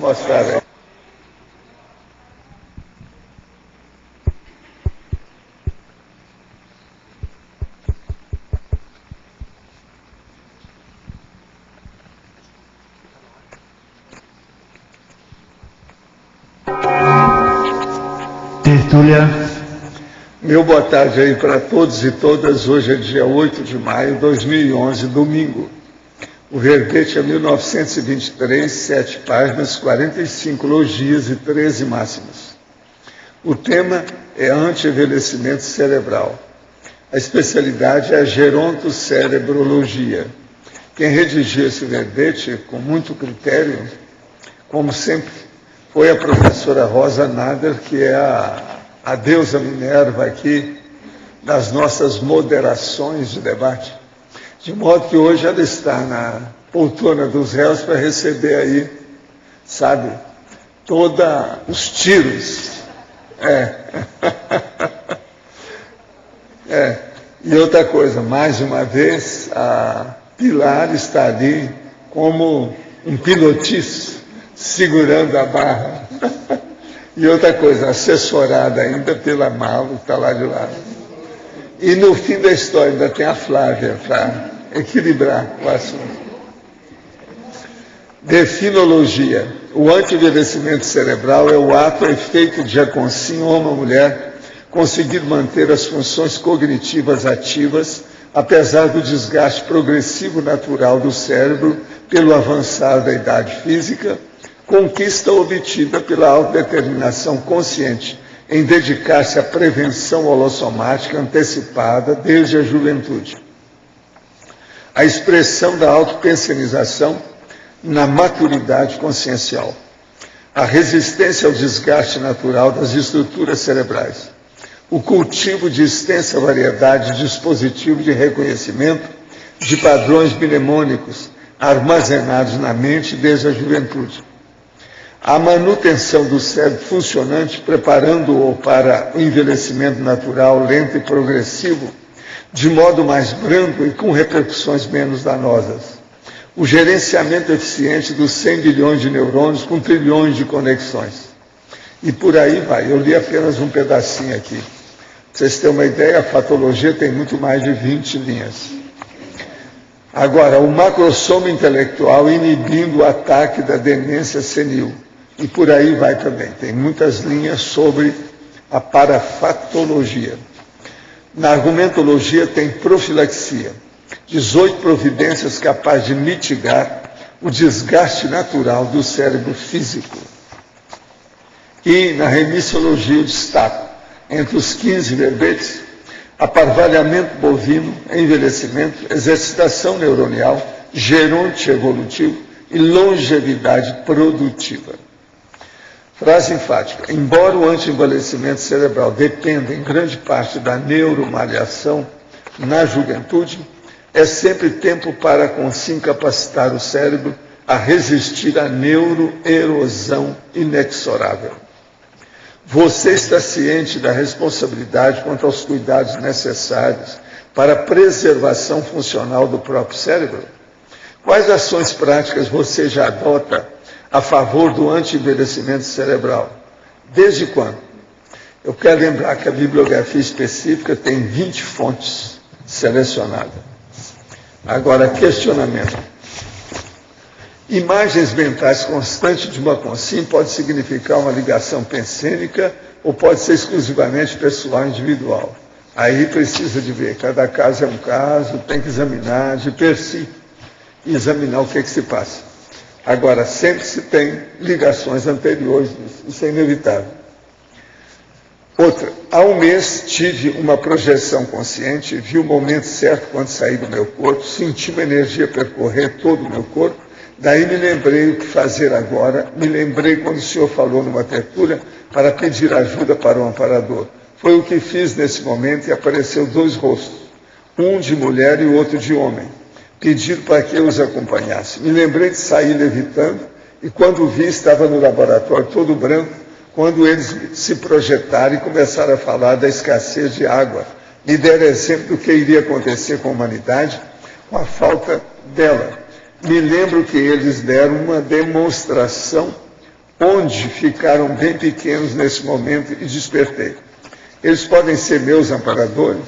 mostrar aí. Tertúlia. Meu boa tarde aí para todos e todas. Hoje é dia 8 de maio de 2011, domingo. O verbete é 1923, 7 páginas, 45 logias e 13 máximas. O tema é anti-envelhecimento cerebral. A especialidade é a gerontocérebrologia. Quem redigiu esse verbete com muito critério, como sempre, foi a professora Rosa Nader, que é a deusa Minerva aqui das nossas moderações de debate. De modo que hoje ela está na poltrona dos réus para receber aí, sabe, todos os tiros. E outra coisa, mais uma vez, a Pilar está ali como um pilotiço, segurando a barra. E outra coisa, assessorada ainda pela Malu, que está lá de lado. E no fim da história ainda tem a Flávia para equilibrar o assunto. Definologia. O anti-envelhecimento cerebral é o ato ou efeito de Aconsim, homem ou mulher, conseguir manter as funções cognitivas ativas, apesar do desgaste progressivo natural do cérebro pelo avançar da idade física, conquista obtida pela autodeterminação consciente em dedicar-se à prevenção holossomática antecipada desde a juventude. A expressão da autopensionização na maturidade consciencial. A resistência ao desgaste natural das estruturas cerebrais. O cultivo de extensa variedade de dispositivos de reconhecimento de padrões mnemônicos armazenados na mente desde a juventude. A manutenção do cérebro funcionante, preparando-o para o envelhecimento natural, lento e progressivo, de modo mais brando e com repercussões menos danosas. O gerenciamento eficiente dos 100 bilhões de neurônios com trilhões de conexões. E por aí vai. Eu li apenas um pedacinho aqui. Para vocês terem uma ideia, a patologia tem muito mais de 20 linhas. Agora, o macrosoma intelectual inibindo o ataque da demência senil. E por aí vai também. Tem muitas linhas sobre a parafatologia. Na argumentologia tem profilaxia. 18 providências capazes de mitigar o desgaste natural do cérebro físico. E na remissiologia eu destaco, entre os 15 verbetes, aparvalhamento bovino, envelhecimento, exercitação neuronial, geronte evolutivo e longevidade produtiva. Frase enfática. Embora o anti-envelhecimento cerebral dependa em grande parte da neuromalhação na juventude, é sempre tempo para consim capacitar o cérebro a resistir à neuroerosão inexorável. Você está ciente da responsabilidade quanto aos cuidados necessários para a preservação funcional do próprio cérebro? Quais ações práticas você já adota a favor do anti-envelhecimento cerebral? Desde quando? Eu quero lembrar que a bibliografia específica tem 20 fontes selecionadas. Agora, questionamento. Imagens mentais constantes de uma consim pode significar uma ligação pensênica ou pode ser exclusivamente pessoal, individual. Aí precisa de ver, cada caso é um caso, tem que examinar de per si e examinar o que é que se passa. Agora, sempre se tem ligações anteriores, isso é inevitável. Outra, há um mês tive uma projeção consciente, vi o momento certo quando saí do meu corpo, senti uma energia percorrer todo o meu corpo, daí me lembrei o que fazer agora, me lembrei quando o senhor falou numa tertúlia para pedir ajuda para o amparador. Foi o que fiz nesse momento e apareceu 2 rostos, um de mulher e o outro de homem. Pediram para que eu os acompanhasse. Me lembrei de sair levitando e quando vi estava no laboratório todo branco, quando eles se projetaram e começaram a falar da escassez de água, me deram exemplo do que iria acontecer com a humanidade com a falta dela. Me lembro que eles deram uma demonstração onde ficaram bem pequenos nesse momento e despertei. Eles podem ser meus amparadores?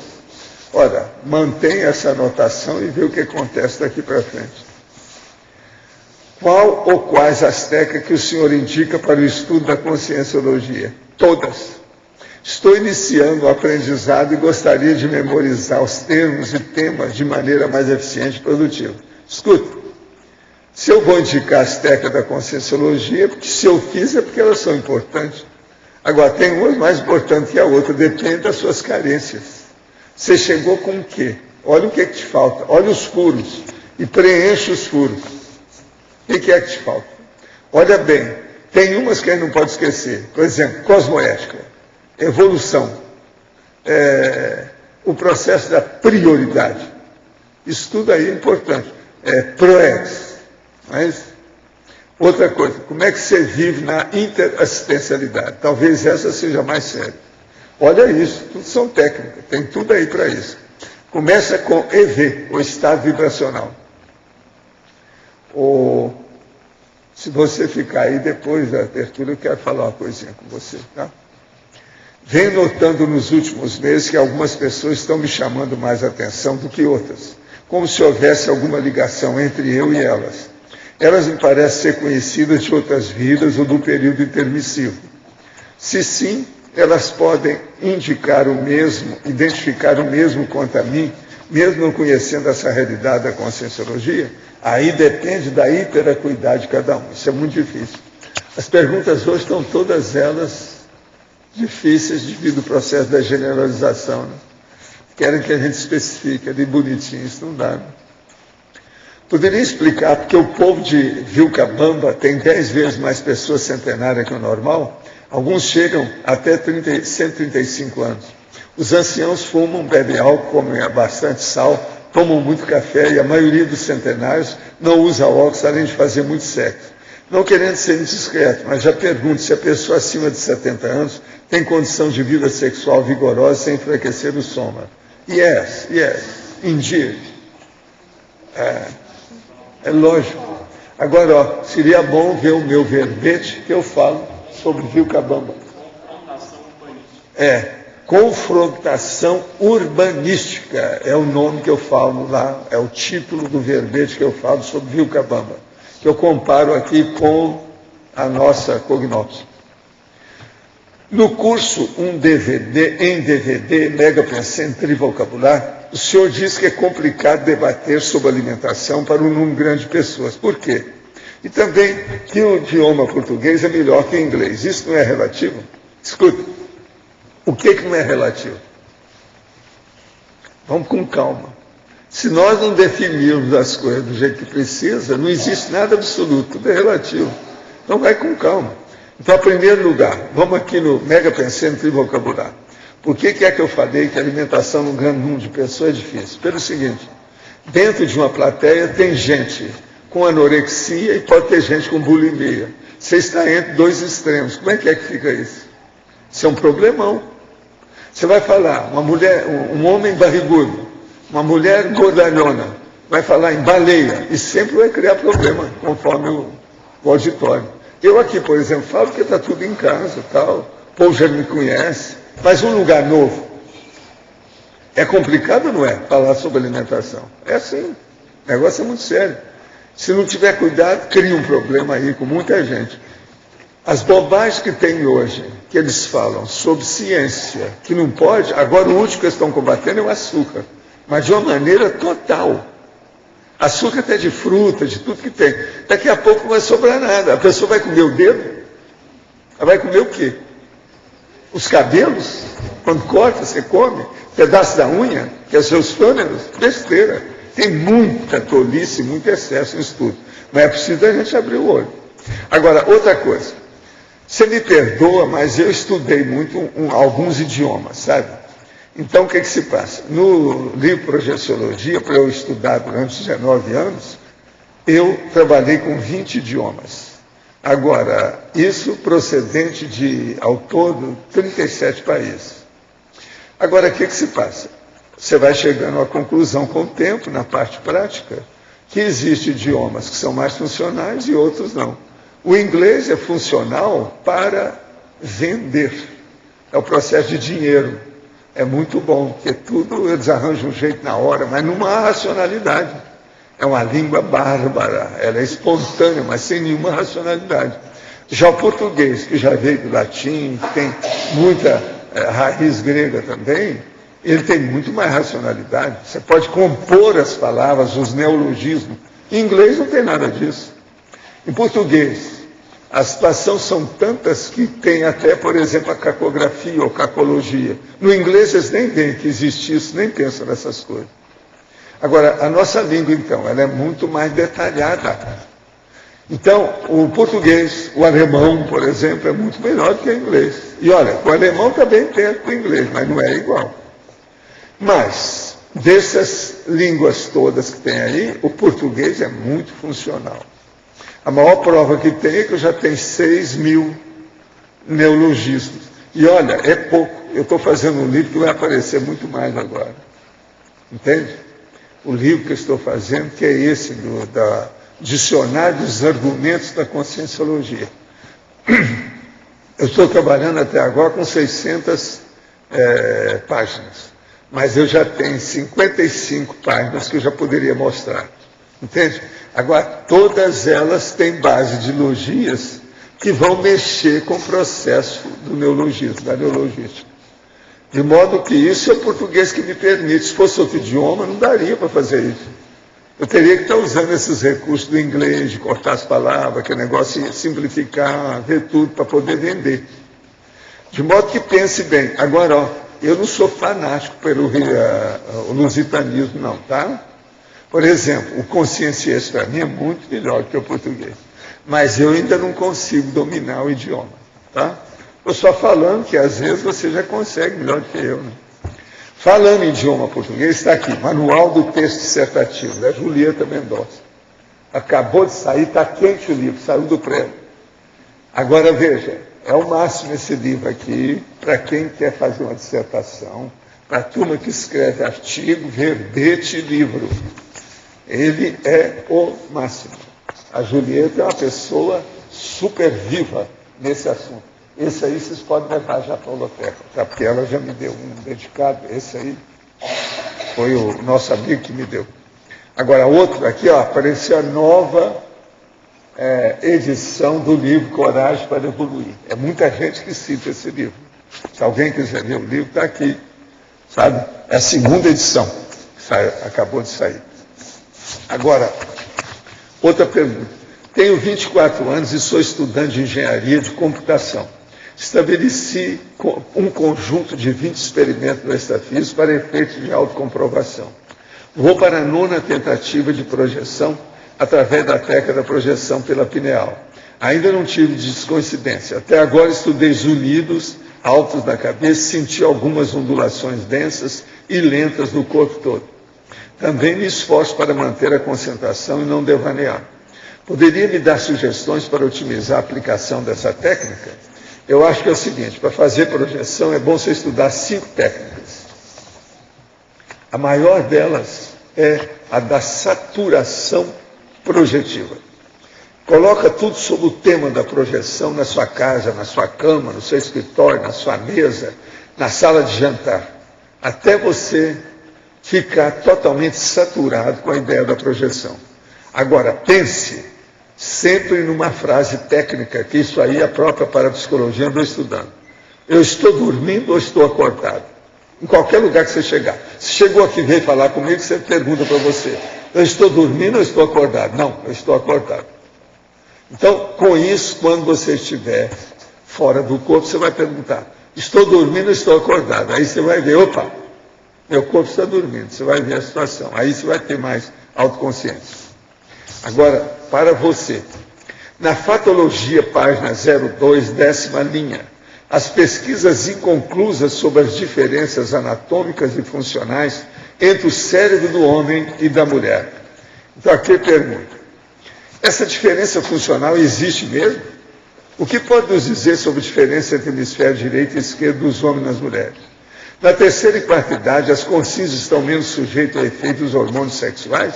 Ora, mantenha essa anotação e vê o que acontece daqui para frente. Qual ou quais as técnicas que o senhor indica para o estudo da conscienciologia? Todas. Estou iniciando o aprendizado e gostaria de memorizar os termos e temas de maneira mais eficiente e produtiva. Escuta, se eu vou indicar as técnicas da conscienciologia, porque se eu fiz é porque elas são importantes. Agora, tem uma mais importante que a outra, depende das suas carências. Você chegou com o quê? Olha o que te falta, olha os furos e preenche os furos. O que é que te falta? Olha bem, tem umas que a gente não pode esquecer. Por exemplo, cosmoética, evolução, o processo da prioridade. Isso tudo aí é importante. Proex. Mas, outra coisa, como é que você vive na interassistencialidade? Talvez essa seja mais séria. Olha isso, tudo são técnicas, tem tudo aí para isso. Começa com EV, o estado vibracional. Se você ficar aí depois da abertura, eu quero falar uma coisinha com você, tá? Venho notando nos últimos meses que algumas pessoas estão me chamando mais atenção do que outras, como se houvesse alguma ligação entre eu e elas. Elas me parecem ser conhecidas de outras vidas ou do período intermissivo. Se sim, elas podem indicar o mesmo, identificar o mesmo quanto a mim, mesmo não conhecendo essa realidade da conscienciologia. Aí depende da hiperacuidade de cada um. Isso é muito difícil. As perguntas hoje estão todas elas difíceis devido ao processo da generalização. Né? Querem que a gente especifique, ali bonitinho, isso não dá. Né? Poderia explicar porque o povo de Vilcabamba tem 10 vezes mais pessoas centenárias que o normal? Alguns chegam até 135 anos. Os anciãos fumam, bebem álcool, comem bastante sal, tomam muito café e a maioria dos centenários não usa óculos, além de fazer muito sexo. Não querendo ser indiscreto, mas já pergunto se a pessoa acima de 70 anos tem condição de vida sexual vigorosa sem enfraquecer o soma. Yes, indeed. É lógico. Agora, ó, seria bom ver o meu verbete que eu falo sobre Vilcabamba. Confrontação urbanística é o nome que eu falo lá, é o título do verbete que eu falo sobre Vilcabamba, que eu comparo aqui com a nossa Cognops. No curso em DVD, Mega Pensando Trivocabular, o senhor diz que é complicado debater sobre alimentação para um número grande de pessoas. Por quê? E também que o idioma português é melhor que o inglês. Isso não é relativo? Escuta. O que não é relativo? Vamos com calma. Se nós não definirmos as coisas do jeito que precisa, não existe nada absoluto, tudo é relativo. Então vai com calma. Então, em primeiro lugar, vamos aqui no Mega Pensando Trivocabular. Por que é que eu falei que a alimentação num grande número de pessoas é difícil? Pelo seguinte, dentro de uma plateia tem gente com anorexia e pode ter gente com bulimia. Você está entre dois extremos. Como é que fica isso? Isso é um problemão. Você vai falar, uma mulher, um homem barrigudo, uma mulher gordalhona, vai falar em baleia, e sempre vai criar problema, conforme o auditório. Eu aqui, por exemplo, falo que está tudo em casa, tal, o povo já me conhece, mas um lugar novo. É complicado ou não é falar sobre alimentação? É assim, o negócio é muito sério. Se não tiver cuidado, cria um problema aí com muita gente. As bobagens que tem hoje, que eles falam sobre ciência, que não pode, agora o último que eles estão combatendo é o açúcar, mas de uma maneira total. Açúcar até de fruta, de tudo que tem. Daqui a pouco não vai sobrar nada. A pessoa vai comer o dedo, ela vai comer o quê? Os cabelos, quando corta, você come, pedaço da unha, que é os seus fôneros, besteira. Tem muita tolice, muito excesso nisso tudo. Mas é preciso a gente abrir o olho. Agora, outra coisa. Você me perdoa, mas eu estudei muito alguns idiomas, sabe? Então, o que se passa? No livro Projeciologia, para eu estudar durante 19 anos, eu trabalhei com 20 idiomas. Agora, isso procedente de, ao todo, 37 países. Agora, o que se passa? Você vai chegando à conclusão com o tempo, na parte prática, que existem idiomas que são mais funcionais e outros não. O inglês é funcional para vender. É o processo de dinheiro. É muito bom, porque tudo eles arranjam um jeito na hora, mas não há racionalidade. É uma língua bárbara, ela é espontânea, mas sem nenhuma racionalidade. Já o português, que já veio do latim, tem muita raiz grega também, ele tem muito mais racionalidade. Você pode compor as palavras, os neologismos. Em inglês não tem nada disso. Em português, as situações são tantas que tem até, por exemplo, a cacografia ou cacologia. No inglês eles nem veem que existe isso, nem pensam nessas coisas. Agora, a nossa língua, então, ela é muito mais detalhada. Então, o português, o alemão, por exemplo, é muito melhor do que o inglês. E olha, o alemão também tem o inglês, mas não é igual. Mas, dessas línguas todas que tem aí, o português é muito funcional. A maior prova que tem é que eu já tenho 6.000 neologismos. E olha, é pouco. Eu estou fazendo um livro que vai aparecer muito mais agora. Entende? O livro que eu estou fazendo, que é esse da Dicionário dos Argumentos da Conscienciologia. Eu estou trabalhando até agora com 600 páginas, mas eu já tenho 55 páginas que eu já poderia mostrar. Entende? Agora, todas elas têm base de logias que vão mexer com o processo do neologismo, da neologística. De modo que isso é o português que me permite. Se fosse outro idioma, não daria para fazer isso. Eu teria que estar usando esses recursos do inglês, de cortar as palavras, que o negócio ia simplificar, ver tudo para poder vender. De modo que pense bem. Agora, ó, eu não sou fanático pelo lusitanismo, não, tá? Por exemplo, o conscienciês para mim é muito melhor do que o português. Mas eu ainda não consigo dominar o idioma, tá? Estou só falando que às vezes você já consegue melhor do que eu, né? Falando em idioma português, está aqui, Manual do Texto Dissertativo, da Julieta Mendonça. Acabou de sair, está quente o livro, saiu do prêmio. Agora veja, é o máximo esse livro aqui, para quem quer fazer uma dissertação, para a turma que escreve artigo, verbete e livro. Ele é o máximo. A Julieta é uma pessoa super viva nesse assunto. Esse aí vocês podem levar já para a holoteca, tá? Porque ela já me deu um dedicado, esse aí foi o nosso amigo que me deu. Agora, outro aqui, ó, apareceu a nova edição do livro Coragem para Evoluir. É muita gente que cita esse livro. Se alguém quiser ler o livro, está aqui, sabe? É a segunda edição, que acabou de sair. Agora, outra pergunta. Tenho 24 anos e sou estudante de engenharia de computação. Estabeleci um conjunto de 20 experimentos no extrafísico para efeitos de autocomprovação. Vou para a 9ª tentativa de projeção através da técnica da projeção pela pineal. Ainda não tive descoincidência. Até agora estudei zunidos altos da cabeça, senti algumas ondulações densas e lentas no corpo todo. Também me esforço para manter a concentração e não devanear. Poderia me dar sugestões para otimizar a aplicação dessa técnica? Eu acho que é o seguinte, para fazer projeção é bom você estudar 5 técnicas. A maior delas é a da saturação projetiva. Coloca tudo sobre o tema da projeção na sua casa, na sua cama, no seu escritório, na sua mesa, na sala de jantar, até você ficar totalmente saturado com a ideia da projeção. Agora, pense sempre numa frase técnica, que isso aí a própria parapsicologia andou estudando. Eu estou dormindo ou estou acordado? Em qualquer lugar que você chegar. Se chegou aqui e veio falar comigo, você pergunta para você, eu estou dormindo ou estou acordado? Não, eu estou acordado. Então, com isso, quando você estiver fora do corpo, você vai perguntar, estou dormindo ou estou acordado? Aí você vai ver, opa, meu corpo está dormindo, você vai ver a situação. Aí você vai ter mais autoconsciência. Agora, para você, na Fatologia, página 02, 10ª linha, as pesquisas inconclusas sobre as diferenças anatômicas e funcionais entre o cérebro do homem e da mulher. Então, aqui pergunta, essa diferença funcional existe mesmo? O que pode nos dizer sobre a diferença entre o hemisfério direito e esquerdo dos homens e das mulheres? Na 3ª e 4ª idade, as consciências estão menos sujeitas ao efeito dos hormônios sexuais?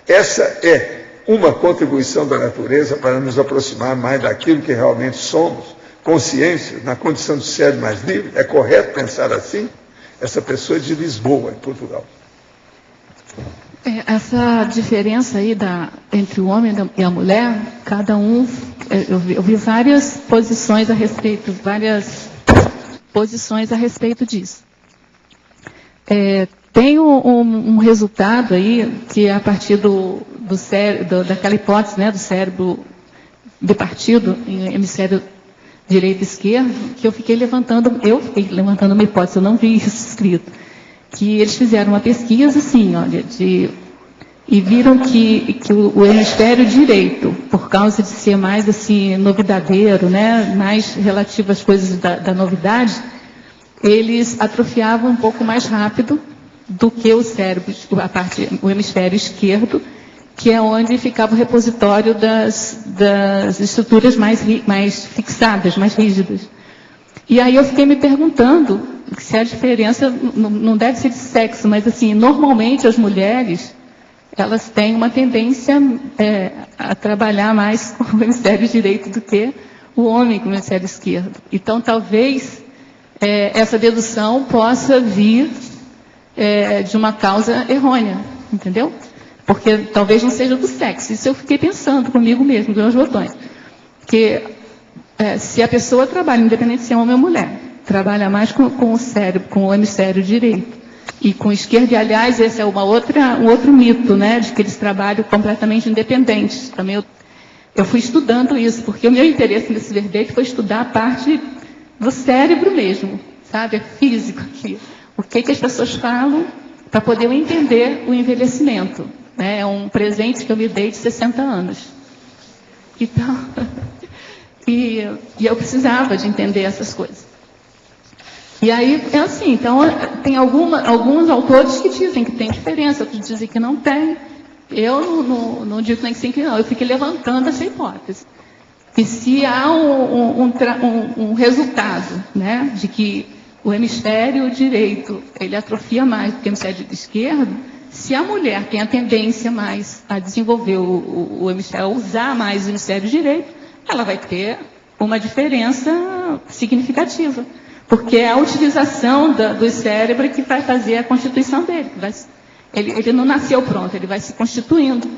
Essa é uma contribuição da natureza para nos aproximar mais daquilo que realmente somos, consciência, na condição de ser mais livre? É correto pensar assim? Essa pessoa é de Lisboa, em Portugal. Essa diferença aí entre o homem e a mulher, cada um, eu vi várias posições a respeito disso. Tem um resultado aí, que é a partir daquela hipótese, né, do cérebro bipartido, em hemisfério direito e esquerdo, que eu fiquei levantando uma hipótese, eu não vi isso escrito, que eles fizeram uma pesquisa, assim, olha, e viram que o hemisfério direito, por causa de ser mais, assim, novidadeiro, né, mais relativo às coisas da novidade, eles atrofiavam um pouco mais rápido do que o cérebro, o hemisfério esquerdo, que é onde ficava o repositório das estruturas mais fixadas, mais rígidas. E aí eu fiquei me perguntando se a diferença não deve ser de sexo, mas assim, normalmente as mulheres, elas têm uma tendência a trabalhar mais com o hemisfério direito do que o homem com o hemisfério esquerdo. Então, talvez essa dedução possa vir de uma causa errônea, entendeu? Porque talvez não seja do sexo. Isso eu fiquei pensando comigo mesmo, durante os botões. Porque se a pessoa trabalha, independente se é homem ou mulher, trabalha mais com o cérebro, com o hemisfério direito, e com o esquerdo, e aliás, esse é um outro mito, né, de que eles trabalham completamente independentes. Também eu fui estudando isso, porque o meu interesse nesse verbete foi estudar a parte do cérebro mesmo, sabe, físico aqui. O que as pessoas falam para poder entender o envelhecimento. Né? É um presente que eu me dei de 60 anos. Então, e eu precisava de entender essas coisas. E aí, é assim, então, tem alguns autores que dizem que tem diferença, outros dizem que não tem. Eu não digo nem que sim, que não. Eu fiquei levantando essa hipótese. E se há um resultado, né, de que o hemisfério direito, ele atrofia mais do que o hemisfério esquerdo, se a mulher tem a tendência mais a desenvolver o hemisfério, a usar mais o hemisfério direito, ela vai ter uma diferença significativa. Porque é a utilização do cérebro que vai fazer a constituição dele. Ele não nasceu pronto, ele vai se constituindo.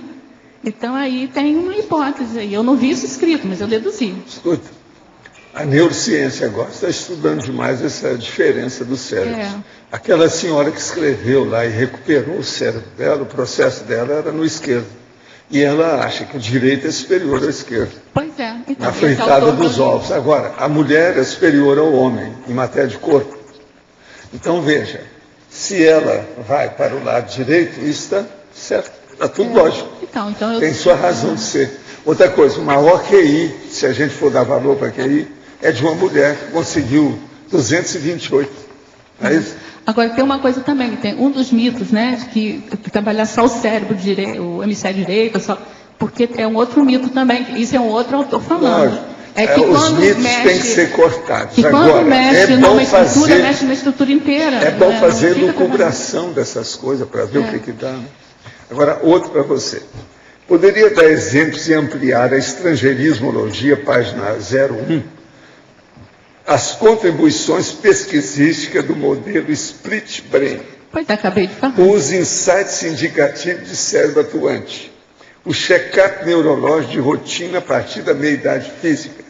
Então, aí tem uma hipótese. Eu não vi isso escrito, mas eu deduzi. Escuta, a neurociência agora está estudando demais essa diferença dos cérebros. Aquela senhora que escreveu lá e recuperou o cérebro dela, o processo dela era no esquerdo. E ela acha que o direito é superior ao esquerdo. Pois é. Então, na fritada dos ovos. Agora, a mulher é superior ao homem em matéria de corpo. Então, veja, se ela vai para o lado direito, isso está certo. Está tudo lógico. Então tem sua razão de ser. Outra coisa, o maior QI, se a gente for dar valor para QI, é de uma mulher que conseguiu 228. Não é isso? Agora, tem uma coisa também, tem um dos mitos, né, de que trabalhar só o cérebro direito, o hemisfério direito, porque é um outro mito também, isso é um outro autor falando. Lógico. Que os mitos têm que ser cortados. Que agora, quando mexe numa estrutura, mexe na estrutura inteira. É bom fazer lucubração dessas coisas para ver o que dá. Né? Agora, outro para você. Poderia dar exemplos e ampliar a estrangeirismologia, página 01, as contribuições pesquisísticas do modelo Split Brain. Pois acabei de falar. Os insights indicativos de cérebro atuante. O check-up neurológico de rotina a partir da meia-idade física.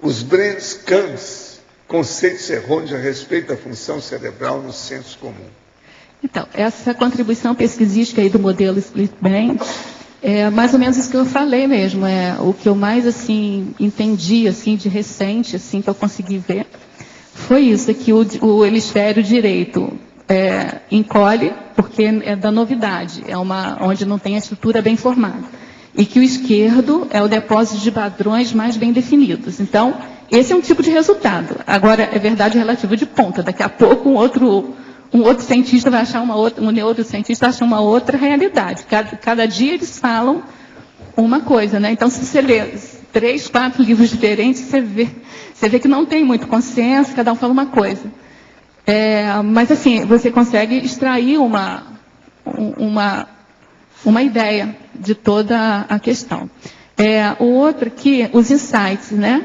Os brain scans, conceitos errôneos a respeito da função cerebral no senso comum. Então, essa contribuição pesquisística aí do modelo Split Brain é mais ou menos isso que eu falei mesmo. É o que eu mais assim entendi assim de recente, assim que eu consegui ver, foi isso, que o hemisfério direito encolhe porque é da novidade, onde não tem a estrutura bem formada, e que o esquerdo é o depósito de padrões mais bem definidos. Então, esse é um tipo de resultado. Agora, é verdade relativa de ponta. Daqui a pouco um outro cientista vai achar um neurocientista acha uma outra realidade. Cada dia eles falam uma coisa, né? Então, se você lê 3, 4 livros diferentes, você vê que não tem muito consenso, cada um fala uma coisa. Mas, assim, você consegue extrair uma ideia de toda a questão. O outro aqui, os insights, né?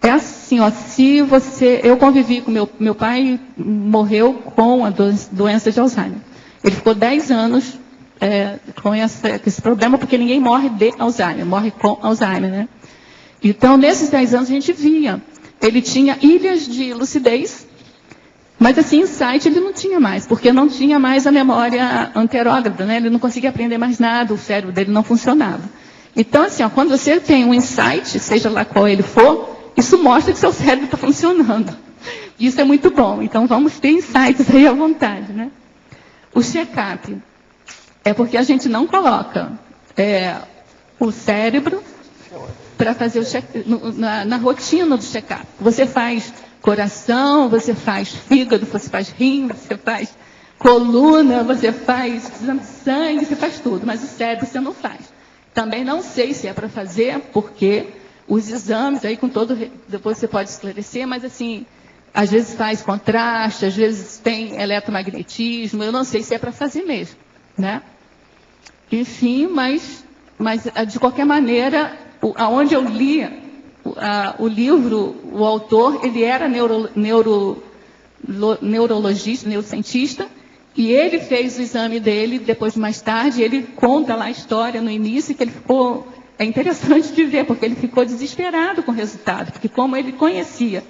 É assim, ó, se você... Eu convivi com meu pai, morreu com a doença de Alzheimer. Ele ficou 10 anos com esse problema, porque ninguém morre de Alzheimer, morre com Alzheimer, né? Então, nesses 10 anos, a gente via. Ele tinha ilhas de lucidez, mas, assim, insight ele não tinha mais, porque não tinha mais a memória anterógrada, né? Ele não conseguia aprender mais nada, o cérebro dele não funcionava. Então, assim, ó, quando você tem um insight, seja lá qual ele for, isso mostra que seu cérebro está funcionando. Isso é muito bom. Então, vamos ter insights aí à vontade, né? O check-up é porque a gente não coloca o cérebro para fazer o na rotina do check-up. Você faz coração, você faz fígado, você faz rim, você faz coluna, você faz exame de sangue, você faz tudo, mas o cérebro você não faz. Também não sei se é para fazer, porque os exames, aí com todo, depois você pode esclarecer, mas assim, às vezes faz contraste, às vezes tem eletromagnetismo, eu não sei se é para fazer mesmo, né? Enfim, mas de qualquer maneira, aonde eu li o livro, o autor, ele era neurologista, neurocientista, e ele fez o exame dele, depois, mais tarde, ele conta lá a história no início, que ele ficou... É interessante de ver, porque ele ficou desesperado com o resultado, porque como ele conhecia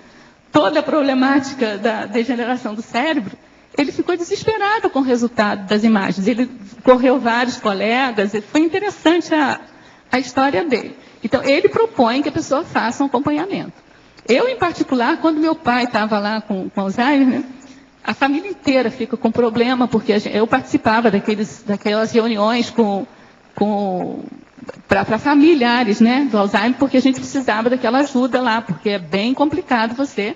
toda a problemática da degeneração do cérebro, ele ficou desesperado com o resultado das imagens. Ele correu vários colegas, foi interessante a história dele. Então, ele propõe que a pessoa faça um acompanhamento. Eu, em particular, quando meu pai estava lá com Alzheimer, né, a família inteira fica com problema, porque eu participava daquelas reuniões para familiares, né, do Alzheimer, porque a gente precisava daquela ajuda lá, porque é bem complicado você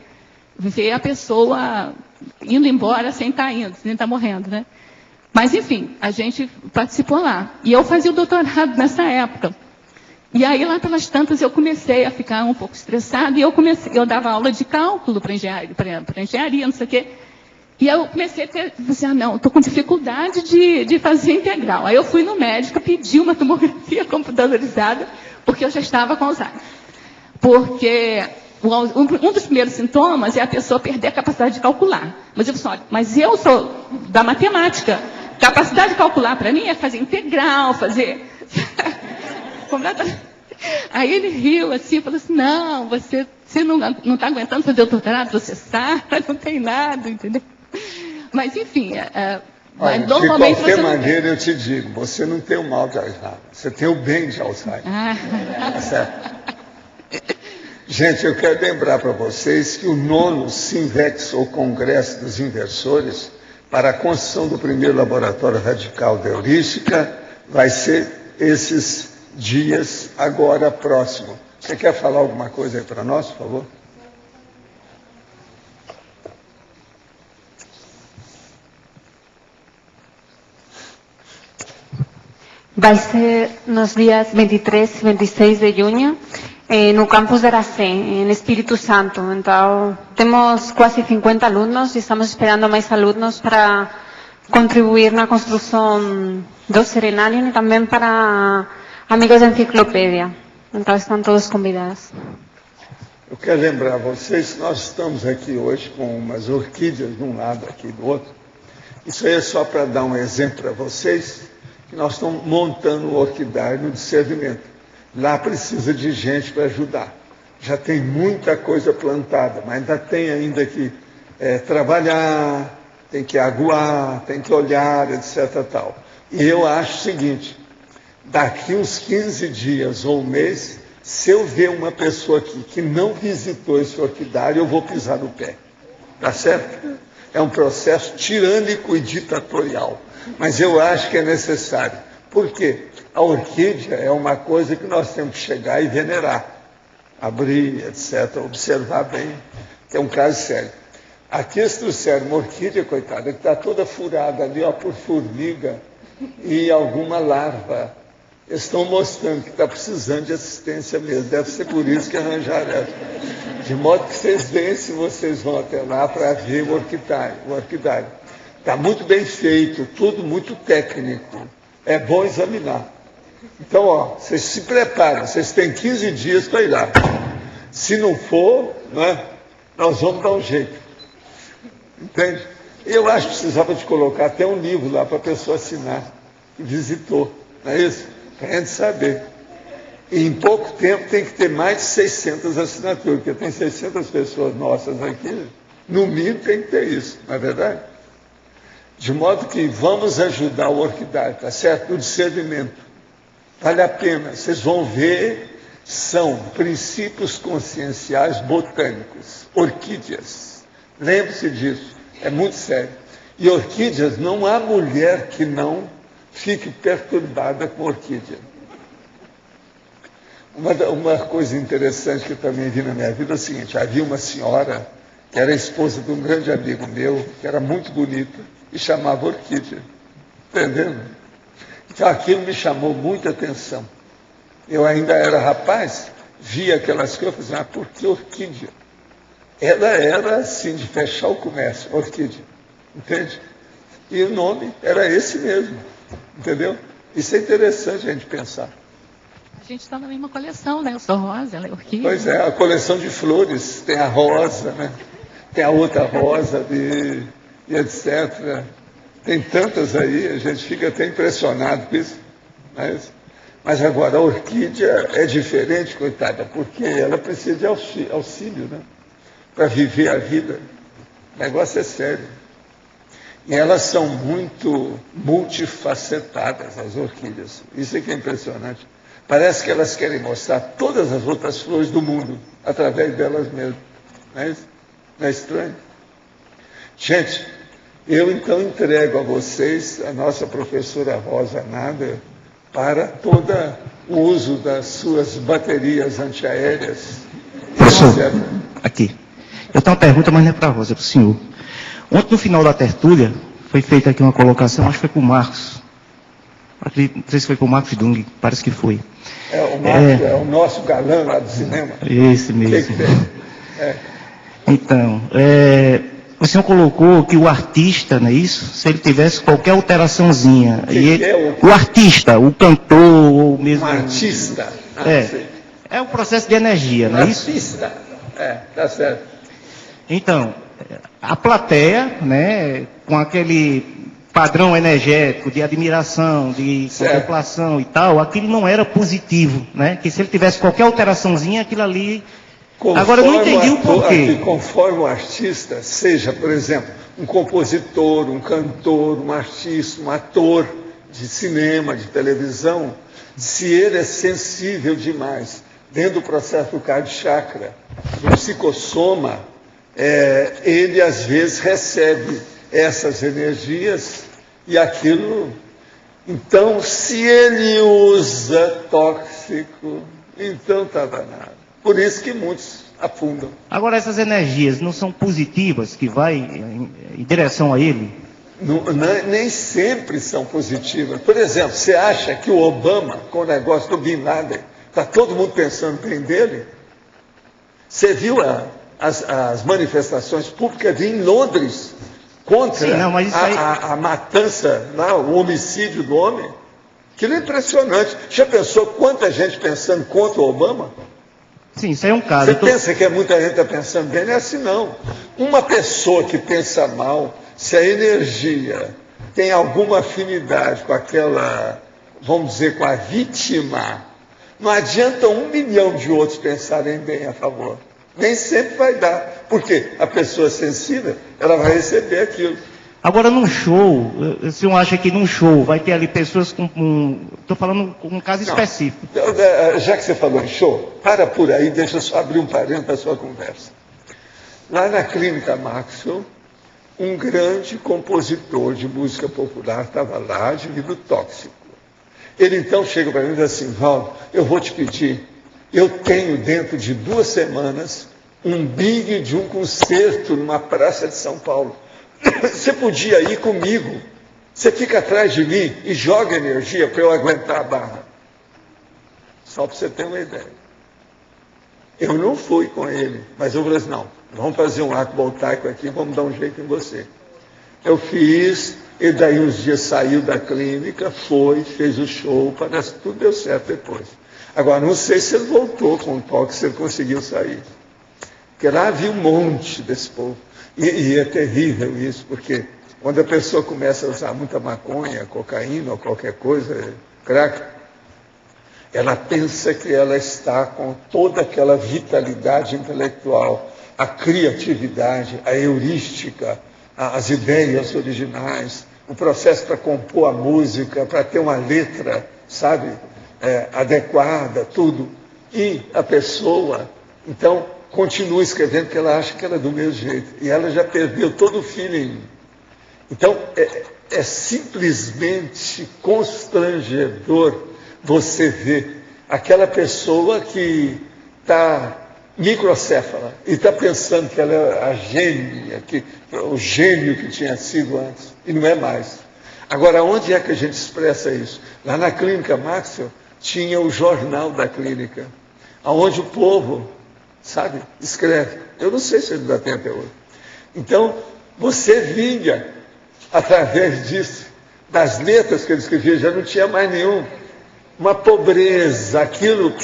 ver a pessoa indo embora sem estar indo, sem estar morrendo, né? Mas, enfim, a gente participou lá. E eu fazia o doutorado nessa época. E aí, lá pelas tantas, eu comecei a ficar um pouco estressada, e eu dava aula de cálculo para engenharia, não sei o quê. E eu comecei a ter, não, estou com dificuldade de fazer integral. Aí eu fui no médico, pedi uma tomografia computadorizada, porque eu já estava com Alzheimer. Porque um dos primeiros sintomas é a pessoa perder a capacidade de calcular. Mas eu disse, olha, mas eu sou da matemática. Capacidade de calcular para mim é fazer integral, fazer... Aí ele riu assim, falou assim, não, você não está aguentando fazer o doutorado, você sabe, não tem nada, entendeu? Mas, enfim, olha, normalmente de qualquer maneira, eu te digo, você não tem o mal de Alzheimer, você tem o bem de Alzheimer. Tá certo? Gente, eu quero lembrar para vocês que o 9º Sinvex, ou Congresso dos Inversores, para a construção do primeiro laboratório radical de heurística, vai ser esses dias agora próximo. Você quer falar alguma coisa aí para nós, por favor? Vai ser nos dias 23 e 26 de junho, no campus de Aracé, em Espírito Santo. Então, temos quase 50 alunos e estamos esperando mais alunos para contribuir na construção do Serenário e também para amigos da enciclopédia. Então, estão todos convidados. Eu quero lembrar a vocês que nós estamos aqui hoje com umas orquídeas de um lado aqui do outro. Isso aí é só para dar um exemplo para vocês, que nós estamos montando o orquidário no discernimento. Lá precisa de gente para ajudar. Já tem muita coisa plantada, mas ainda tem que trabalhar, tem que aguar, tem que olhar, etc. Tal. E eu acho o seguinte, daqui uns 15 dias ou um mês, se eu ver uma pessoa aqui que não visitou esse orquidário, eu vou pisar no pé. Tá certo? É um processo tirânico e ditatorial. Mas eu acho que é necessário. Por quê? A orquídea é uma coisa que nós temos que chegar e venerar. Abrir, etc. Observar bem, que é um caso sério. Aqui eles trouxeram uma orquídea, coitada, que está toda furada ali, ó, por formiga e alguma larva. Eles estão mostrando que está precisando de assistência mesmo. Deve ser por isso que arranjaram essa. De modo que vocês veem se vocês vão até lá para ver o orquidário. Está muito bem feito, tudo muito técnico. É bom examinar. Então, ó, vocês se preparam, vocês têm 15 dias para ir lá. Se não for, né, nós vamos dar um jeito. Entende? Eu acho que precisava de colocar até um livro lá para a pessoa assinar, que visitou, não é isso? Para a gente saber. E em pouco tempo tem que ter mais de 600 assinaturas, porque tem 600 pessoas nossas aqui, no mínimo tem que ter isso, não é verdade? De modo que vamos ajudar o orquidário, tá certo? No discernimento. Vale a pena, vocês vão ver, são princípios conscienciais botânicos, orquídeas. Lembre-se disso, é muito sério. E orquídeas, não há mulher que não fique perturbada com orquídea. Uma coisa interessante que eu também vi na minha vida é o seguinte: havia uma senhora que era esposa de um grande amigo meu, que era muito bonita, e chamava Orquídea. Entendendo? Então aquilo me chamou muita atenção. Eu ainda era rapaz, via aquelas coisas e falei, por que Orquídea? Ela era assim, de fechar o comércio, Orquídea. Entende? E o nome era esse mesmo. Entendeu? Isso é interessante a gente pensar. A gente está na mesma coleção, né? Eu sou rosa, ela é orquídea. Pois é, a coleção de flores, tem a rosa, né? Tem a outra rosa e etc. Tem tantas aí, a gente fica até impressionado com isso. Mas agora, a orquídea é diferente, coitada, porque ela precisa de auxílio, né? Para viver a vida. O negócio é sério. E elas são muito multifacetadas, as orquídeas. Isso é que é impressionante. Parece que elas querem mostrar todas as outras flores do mundo através delas mesmas. Não é isso? Não é estranho? Gente, eu então entrego a vocês a nossa professora Rosa Nader para todo o uso das suas baterias antiaéreas. Professor, aqui. Eu tenho uma pergunta, mas não é para a Rosa, é para o senhor. Ontem, no final da tertúlia, foi feita aqui uma colocação, acho que foi para o Marcos. Não sei se foi para o Marcos Dung, parece que foi. O Marcos é o nosso galã lá do cinema. Esse mesmo. Então, o senhor colocou que o artista, não é isso? Se ele tivesse qualquer alteraçãozinha. O artista, o cantor, ou mesmo. Um artista. É o processo de energia, não é isso? Artista. Tá certo. Então, a plateia, né, com aquele padrão energético de admiração, de contemplação e tal, aquilo não era positivo, né? Que se ele tivesse qualquer alteraçãozinha, aquilo ali... Agora, eu não entendi o porquê. Conforme o artista, seja, por exemplo, um compositor, um cantor, um artista, um ator de cinema, de televisão, se ele é sensível demais, dentro do processo do cardio-chakra, do psicossoma, ele às vezes recebe essas energias e aquilo. Então, se ele usa tóxico, então está danado. Por isso que muitos afundam. Agora, essas energias não são positivas, que vai em direção a ele? Nem sempre são positivas. Por exemplo, você acha que o Obama, com o negócio do Bin Laden, está todo mundo pensando bem dele? Você viu as manifestações públicas em Londres contra a matança, o homicídio do homem? Aquilo é impressionante. Já pensou quanta gente pensando contra o Obama? Sim, isso aí é um caso. Você pensa que muita gente está pensando bem? Não é assim, não. Uma pessoa que pensa mal, se a energia tem alguma afinidade com aquela, vamos dizer, com a vítima, não adianta 1 milhão de outros pensarem bem a favor. Nem sempre vai dar. Porque a pessoa sensível, ela vai receber aquilo. Agora, num show, o senhor acha que num show vai ter ali pessoas com... Estou falando com um caso específico. Já que você falou em show, para por aí, deixa eu só abrir um parênteses para a sua conversa. Lá na Clínica Maxwell, um grande compositor de música popular estava lá de vidro tóxico. Ele então chega para mim e diz assim, Val, eu vou te pedir, eu tenho dentro de 2 semanas um big de um concerto numa praça de São Paulo. Você podia ir comigo, você fica atrás de mim e joga energia para eu aguentar a barra. Só para você ter uma ideia. Eu não fui com ele, mas eu falei assim, não, vamos fazer um ato voltaico aqui, vamos dar um jeito em você. Eu fiz, E daí uns dias saiu da clínica, foi, fez o show, parece que tudo deu certo depois. Agora, não sei se ele voltou com o toque, se ele conseguiu sair. Porque lá havia um monte desse povo. E é terrível isso, porque quando a pessoa começa a usar muita maconha, cocaína ou qualquer coisa, crack, ela pensa que ela está com toda aquela vitalidade intelectual, a criatividade, a heurística, as ideias originais, o processo para compor a música, para ter uma letra, sabe, adequada, tudo. E a pessoa, então, continua escrevendo porque ela acha que ela é do mesmo jeito. E ela já perdeu todo o feeling. Então, é simplesmente constrangedor você ver aquela pessoa que está microcéfala e está pensando que ela é a gênia, o gênio que tinha sido antes, e não é mais. Agora, onde é que a gente expressa isso? Lá na Clínica Maxwell tinha o jornal da clínica, onde o povo, sabe, escreve. Eu não sei se ele ainda tem até hoje. Então, você via, através disso, das letras que ele escrevia, já não tinha mais uma pobreza, aquilo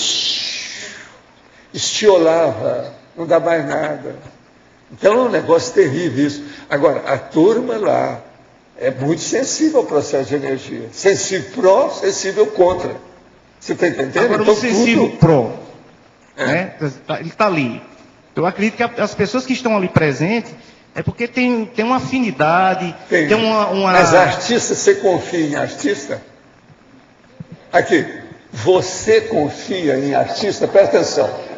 estiolava, não dá mais nada. Então é um negócio terrível isso. Agora, a turma lá é muito sensível ao processo de energia. Sensível pró, sensível contra. Você está entendendo? Agora, então, o sensível pró, né? Ele está ali. Eu acredito que as pessoas que estão ali presentes é porque tem uma afinidade, tem uma... Mas artista, você confia em artista? Aqui, você confia em artista? Presta atenção.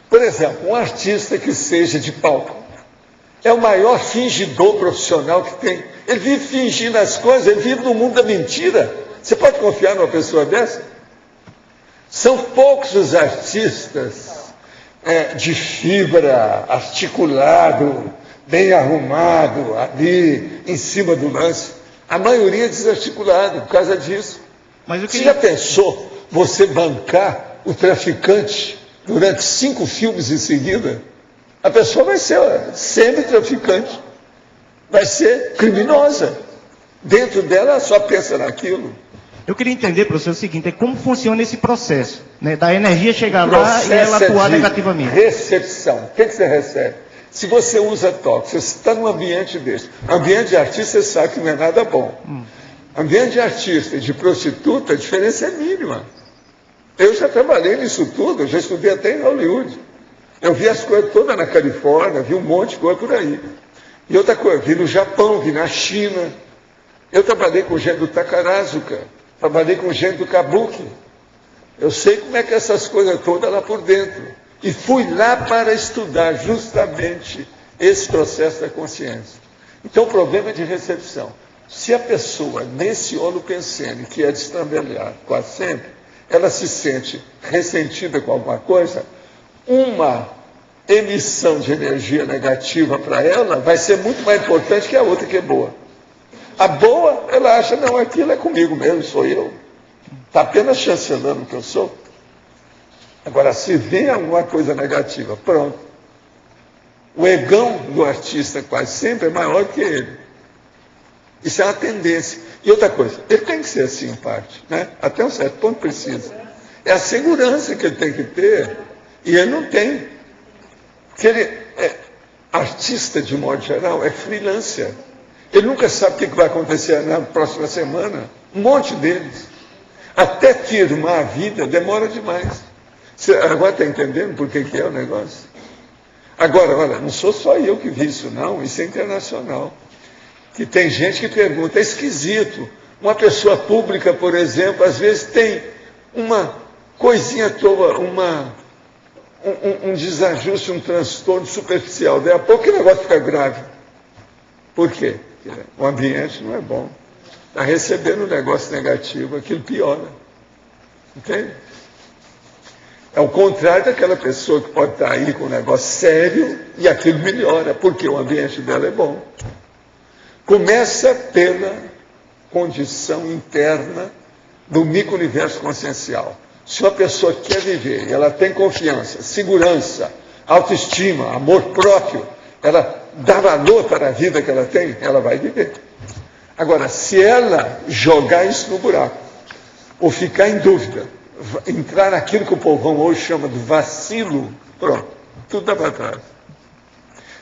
Por exemplo, um artista que seja de palco é o maior fingidor profissional que tem. Ele vive fingindo as coisas, ele vive no mundo da mentira. Você pode confiar numa pessoa dessa? São poucos os artistas de fibra, articulado, bem arrumado, ali em cima do lance. A maioria é desarticulado por causa disso. Você já pensou você bancar o traficante durante 5 filmes em seguida? A pessoa vai ser semi-traficante, vai ser criminosa. Dentro dela, ela só pensa naquilo. Eu queria entender, professor, o seguinte, como funciona esse processo, né, da energia chegar lá e ela atuar negativamente. Recepção. O que você recebe? Se você usa toque, você está num ambiente desse. Ambiente de artista, você sabe que não é nada bom. Ambiente de artista e de prostituta, a diferença é mínima. Eu já trabalhei nisso tudo, eu já estudei até em Hollywood. Eu vi as coisas todas na Califórnia, vi um monte de coisa por aí. E outra coisa, vi no Japão, vi na China. Eu trabalhei com gente do Takarazuka, trabalhei com gente do Kabuki. Eu sei como é que essas coisas todas lá por dentro. E fui lá para estudar justamente esse processo da consciência. Então o problema é de recepção. Se a pessoa, nesse holopensene, que é destrambelhar quase sempre, ela se sente ressentida com alguma coisa, uma emissão de energia negativa para ela vai ser muito mais importante que a outra que é boa. A boa, ela acha, não, aquilo é comigo mesmo, sou eu. Está apenas chancelando o que eu sou. Agora, se vem alguma coisa negativa, pronto. O egão do artista quase sempre é maior que ele. Isso é uma tendência. E outra coisa, ele tem que ser assim em parte, né? Até um certo ponto precisa. É a segurança que ele tem que ter, e ele não tem. Porque ele é artista, de modo geral, é freelancer. Ele nunca sabe o que vai acontecer na próxima semana. Um monte deles. Até firmar a vida demora demais. Você agora está entendendo por que é o negócio? Agora, olha, não sou só eu que vi isso, não. Isso é internacional. Que tem gente que pergunta, é esquisito. Uma pessoa pública, por exemplo, às vezes tem uma coisinha toda, um desajuste, um transtorno superficial. Daí a pouco o negócio fica grave. Por quê? Porque o ambiente não é bom. Está recebendo um negócio negativo, aquilo piora. Entende? É o contrário daquela pessoa que pode estar aí com um negócio sério e aquilo melhora, porque o ambiente dela é bom. Começa pela condição interna do micro-universo consciencial. Se uma pessoa quer viver, ela tem confiança, segurança, autoestima, amor próprio, ela dá valor para a vida que ela tem, ela vai viver. Agora, se ela jogar isso no buraco, ou ficar em dúvida, entrar naquilo que o povão hoje chama de vacilo, pronto, tudo dá para trás.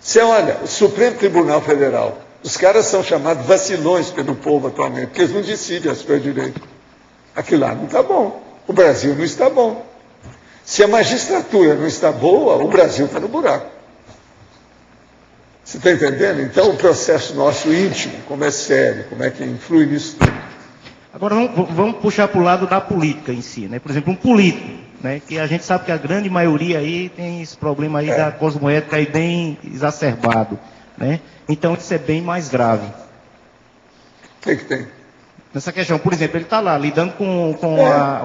Você olha, o Supremo Tribunal Federal, os caras são chamados vacilões pelo povo atualmente, porque eles não decidem as coisas direito. Aquilo lá não está bom, o Brasil não está bom. Se a magistratura não está boa, o Brasil está no buraco. Você está entendendo? Então o processo nosso íntimo, como é sério, como é que influi nisso tudo. Agora vamos puxar para o lado da política em si, né? Por exemplo, um político, né? Que a gente sabe que a grande maioria aí tem esse problema aí da cosmoética aí bem exacerbado, né? Então isso é bem mais grave. O que tem? Nessa questão, por exemplo, ele está lá lidando com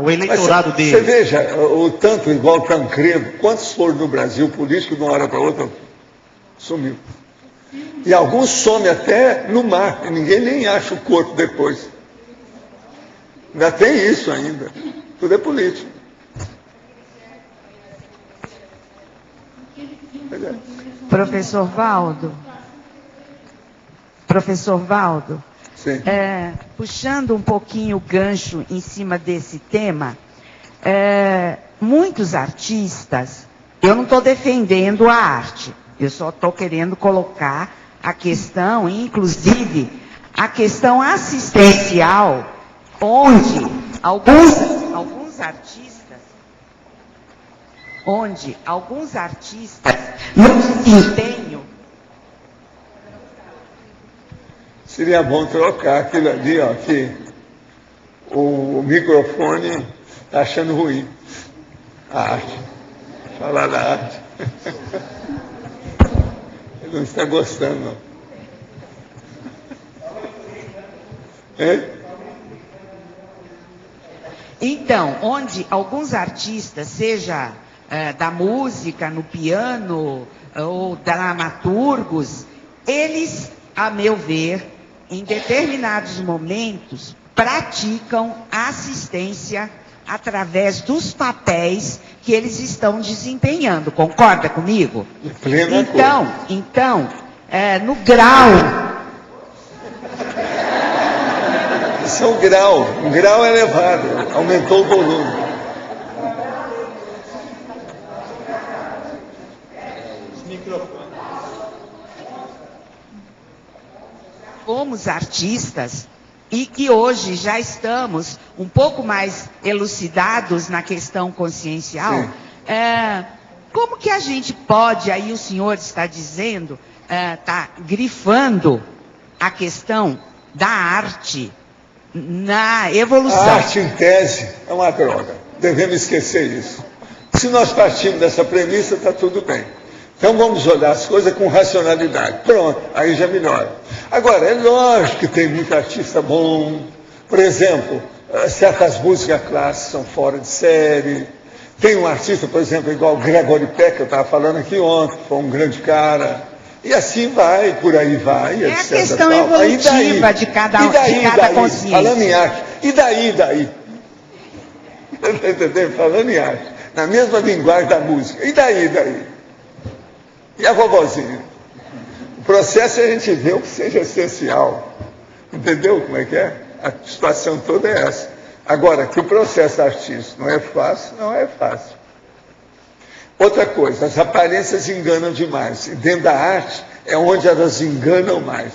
o eleitorado dele. Você veja, o tanto igual o Tancredo, quantos foram no Brasil, político de uma hora para outra sumiu. E alguns somem até no mar, e ninguém nem acha o corpo depois. Ainda tem isso ainda. Tudo é político. Professor Valdo, Sim. Puxando um pouquinho o gancho em cima desse tema, muitos artistas, eu não estou defendendo a arte, eu só estou querendo colocar a questão, inclusive, a questão assistencial, onde alguns artistas no desempenho. Seria bom trocar aquilo ali, ó, que o microfone está achando ruim. A arte. Falar da arte. Ele não está gostando, não. Hein? Então, onde alguns artistas, seja da música, no piano, ou dramaturgos, eles, a meu ver, em determinados momentos, praticam assistência através dos papéis que eles estão desempenhando. Concorda comigo? Então, no grau... Isso é um grau elevado, aumentou o volume. Fomos artistas e que hoje já estamos um pouco mais elucidados na questão consciencial. Como que a gente pode, aí o senhor está dizendo, está grifando a questão da arte na evolução? A arte, em tese, é uma droga. Devemos esquecer isso. Se nós partimos dessa premissa, está tudo bem. Então vamos olhar as coisas com racionalidade. Pronto, aí já melhora. Agora, é lógico que tem muito artista bom. Por exemplo, certas músicas clássicas são fora de série. Tem um artista, por exemplo, igual Gregory Peck, que eu estava falando aqui ontem, foi um grande cara. E assim vai, por aí vai, é etc. A questão evolutiva de cada consciência. Falando em arte. E daí? Está entendendo? Falando em arte. Na mesma linguagem da música. E daí? E a vovozinha? O processo a gente vê o que seja essencial. Entendeu como é que é? A situação toda é essa. Agora, que o processo artístico não é fácil. Outra coisa, as aparências enganam demais. E dentro da arte é onde elas enganam mais.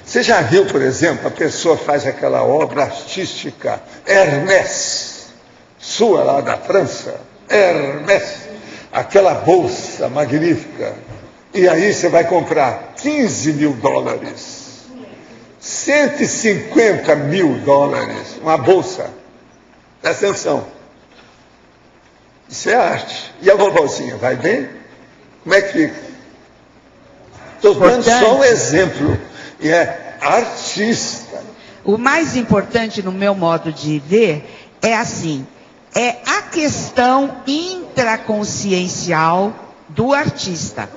Você já viu, por exemplo, a pessoa faz aquela obra artística, Hermès, sua lá da França, Hermès, aquela bolsa magnífica, e aí você vai comprar $15 mil, $150 mil, uma bolsa. Presta atenção. Isso é arte. E a vovozinha, vai bem? Como é que fica? Estou dando só um exemplo. E é artista. O mais importante, no meu modo de ver, é assim, é a questão intraconsciencial do artista.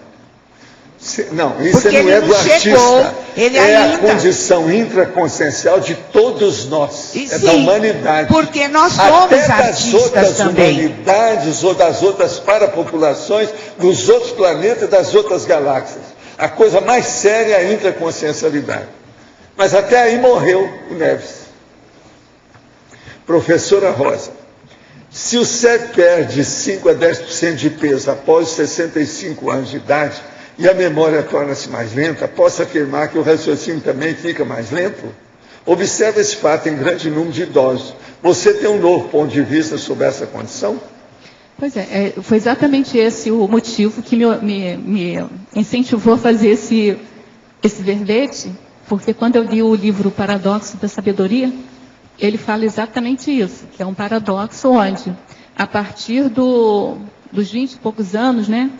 Não, isso porque não é do artista. É a condição intraconsciencial de todos nós. É da humanidade. Porque nós somos até artistas das outras também. Humanidades ou das outras parapopulações, dos outros planetas, das outras galáxias. A coisa mais séria é a intraconsciencialidade. Mas até aí morreu o Neves. Professora Rosa, se o cérebro perde 5 a 10% de peso após os 65 anos de idade e a memória torna-se mais lenta, posso afirmar que o raciocínio também fica mais lento? Observe esse fato em grande número de idosos. Você tem um novo ponto de vista sobre essa condição? Pois é, foi exatamente esse o motivo que me incentivou a fazer esse verbete, porque quando eu li o livro Paradoxo da Sabedoria, ele fala exatamente isso, que é um paradoxo onde, a partir dos 20 e poucos anos, né,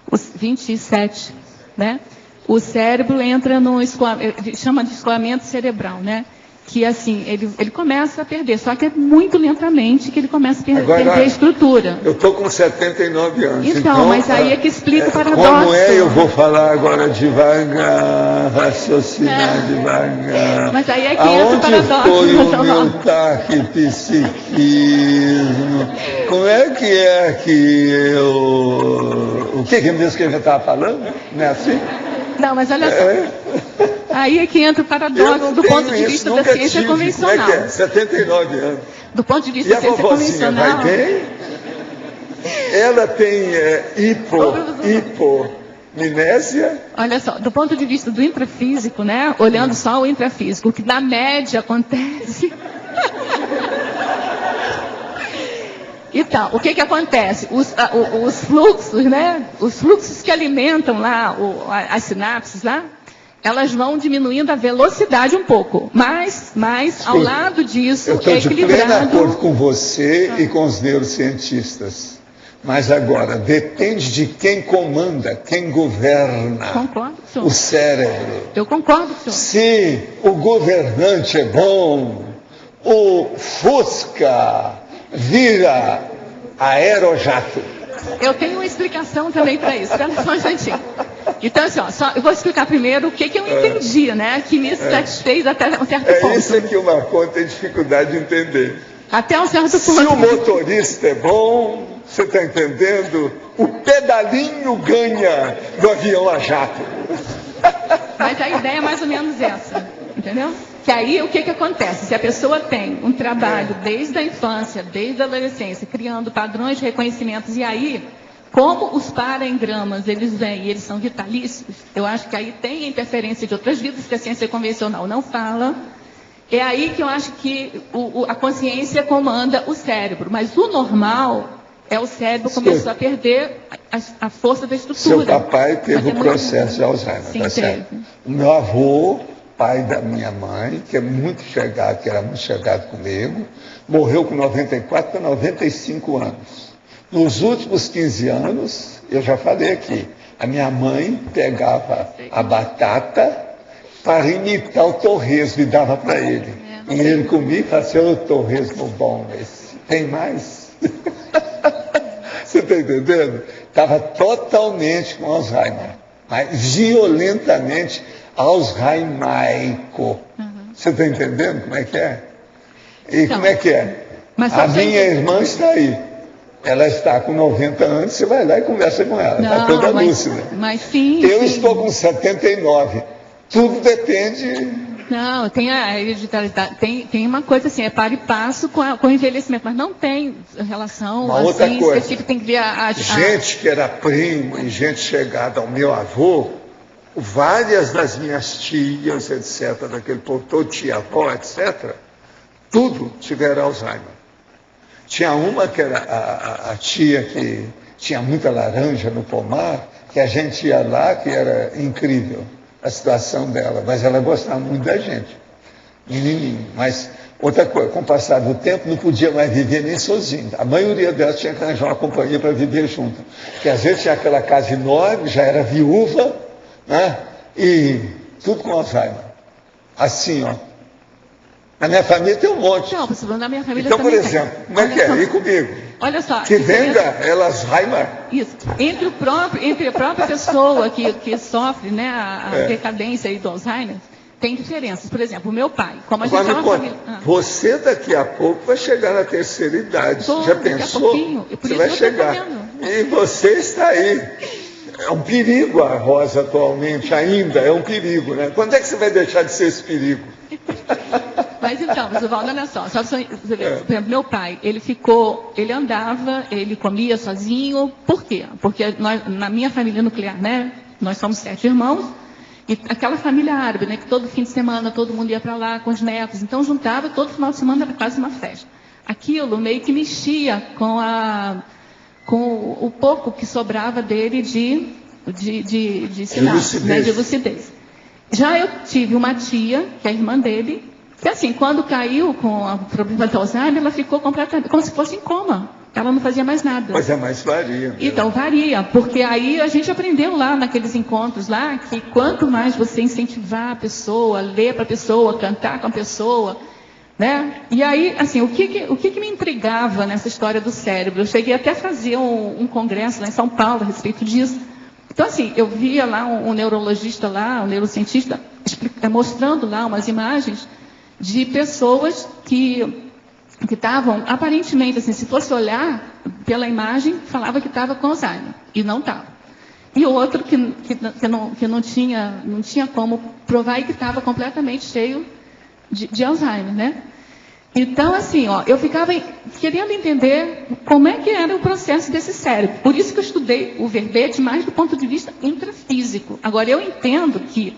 os 27, né, o cérebro entra no chama de escoamento cerebral, né, que assim, ele começa a perder, só que é muito lentamente que ele começa a perder a estrutura. Eu estou com 79 anos. Então, mas aí é que explica o paradoxo. Como eu vou falar agora devagar, raciocinar devagar. Mas aí é que entra o paradoxo. Aonde foi o meu taquipsiquismo? Como é que eu... O que mesmo que eu já estava falando? Não é assim? Não, mas olha só. Aí é que entra o paradoxo do ponto de vista da ciência convencional. Como é que é? 79 anos. Do ponto de vista da ciência convencional. Vai bem? Ela tem hipomnésia? Olha só, do ponto de vista do intrafísico, né? Olhando só o intrafísico, o que na média acontece. Então, o que acontece? Os fluxos, né? Os fluxos que alimentam lá as sinapses lá, elas vão diminuindo a velocidade um pouco, mas ao lado disso eu é equilibrado. Eu estou de pleno acordo com você e com os neurocientistas. Mas agora, depende de quem comanda, quem governa. Concordo, senhor. O cérebro. Eu concordo, senhor. Se o governante é bom, o Fusca vira aerojato. Eu tenho uma explicação também para isso. Espera só um instantinho. Então, assim, eu vou explicar primeiro o que eu entendi, né? Que me satisfez até um certo ponto. É isso que o Marcon tem dificuldade de entender. Até um certo ponto. Se o motorista é bom, você está entendendo? O pedalinho ganha do avião a jato. Mas a ideia é mais ou menos essa, entendeu? Que aí o que acontece? Se a pessoa tem um trabalho desde a infância, desde a adolescência, criando padrões de reconhecimentos, e aí, como os paraengramas, eles vêm e eles são vitalícios, eu acho que aí tem interferência de outras vidas que a ciência convencional não fala. É aí que eu acho que a consciência comanda o cérebro, mas o normal é o cérebro começou a perder a força da estrutura. Seu papai teve o processo de Alzheimer, sim, tá certo? O meu avô, pai da minha mãe, que é muito chegado, que era muito chegado comigo, morreu com 94 para 95 anos. Nos últimos 15 anos, eu já falei aqui, a minha mãe pegava a batata para imitar o torresmo e dava para ele. E ele comia e falava assim, ô torresmo bom esse, tem mais? Você está entendendo? Estava totalmente com Alzheimer, mas violentamente alzheimaico. Você está entendendo como é que é? E então, como é que é? A minha irmã está aí. Ela está com 90 anos, você vai lá e conversa com ela. Está toda lúcida. Mas sim. Eu estou com 79. Tudo depende... Não, tem a hereditariedade, tem uma coisa assim, é par e passo com o envelhecimento, mas não tem relação uma outra assim, coisa. específica, tem que ver gente que era primo e gente chegada ao meu avô, várias das minhas tias, etc., daquele povo todo, tia-avó, etc., tudo tiveram Alzheimer. Tinha uma que era a tia que tinha muita laranja no pomar, que a gente ia lá, que era incrível a situação dela, mas ela gostava muito da gente, menininho. Mas outra coisa, com o passar do tempo, não podia mais viver nem sozinho. A maioria delas tinha que arranjar uma companhia para viver junto, porque às vezes tinha aquela casa enorme, já era viúva, né? E tudo com Alzheimer. Assim, ó. Na minha família tem um monte. Não, você falando da minha família então, por também exemplo, tem. como é que é? E comigo? Olha só. Que venga Alzheimer. Isso. Entre a própria pessoa que sofre, né, a decadência aí do Alzheimer, tem diferenças. Por exemplo, o meu pai, como a gente é uma família... Você daqui a pouco vai chegar na terceira idade. Já pensou? Por você vai chegar. E você está aí. É um perigo a rosa atualmente, ainda é um perigo, né? Quando é que você vai deixar de ser esse perigo? Mas então, Zuvaldo, olha só você ver, por exemplo, meu pai, ele andava, ele comia sozinho, por quê? Porque na minha família nuclear, né, nós somos 7 irmãos, e aquela família árabe, né, que todo fim de semana todo mundo ia para lá com os netos, então juntava, todo final de semana era quase uma festa. Aquilo meio que mexia com o pouco que sobrava dele de sinapse, né, de lucidez. Já eu tive uma tia, que é a irmã dele, que assim, quando caiu com o problema de Alzheimer, ela ficou completamente, como se fosse em coma. Ela não fazia mais nada. Mas é mais varia. Mesmo. Então, varia, porque aí a gente aprendeu lá naqueles encontros lá, que quanto mais você incentivar a pessoa, ler para a pessoa, cantar com a pessoa, né? E aí, assim, o que me intrigava nessa história do cérebro? Eu cheguei até a fazer um congresso lá em São Paulo a respeito disso. Então, assim, eu via lá um neurologista lá, um neurocientista, mostrando lá umas imagens de pessoas que estavam, aparentemente, assim, se fosse olhar pela imagem, falava que estava com Alzheimer, e não estava. E outro que não tinha como provar e que estava completamente cheio de Alzheimer, né? Então, assim, eu ficava querendo entender como é que era o processo desse cérebro. Por isso que eu estudei o verbete mais do ponto de vista intrafísico. Agora, eu entendo que,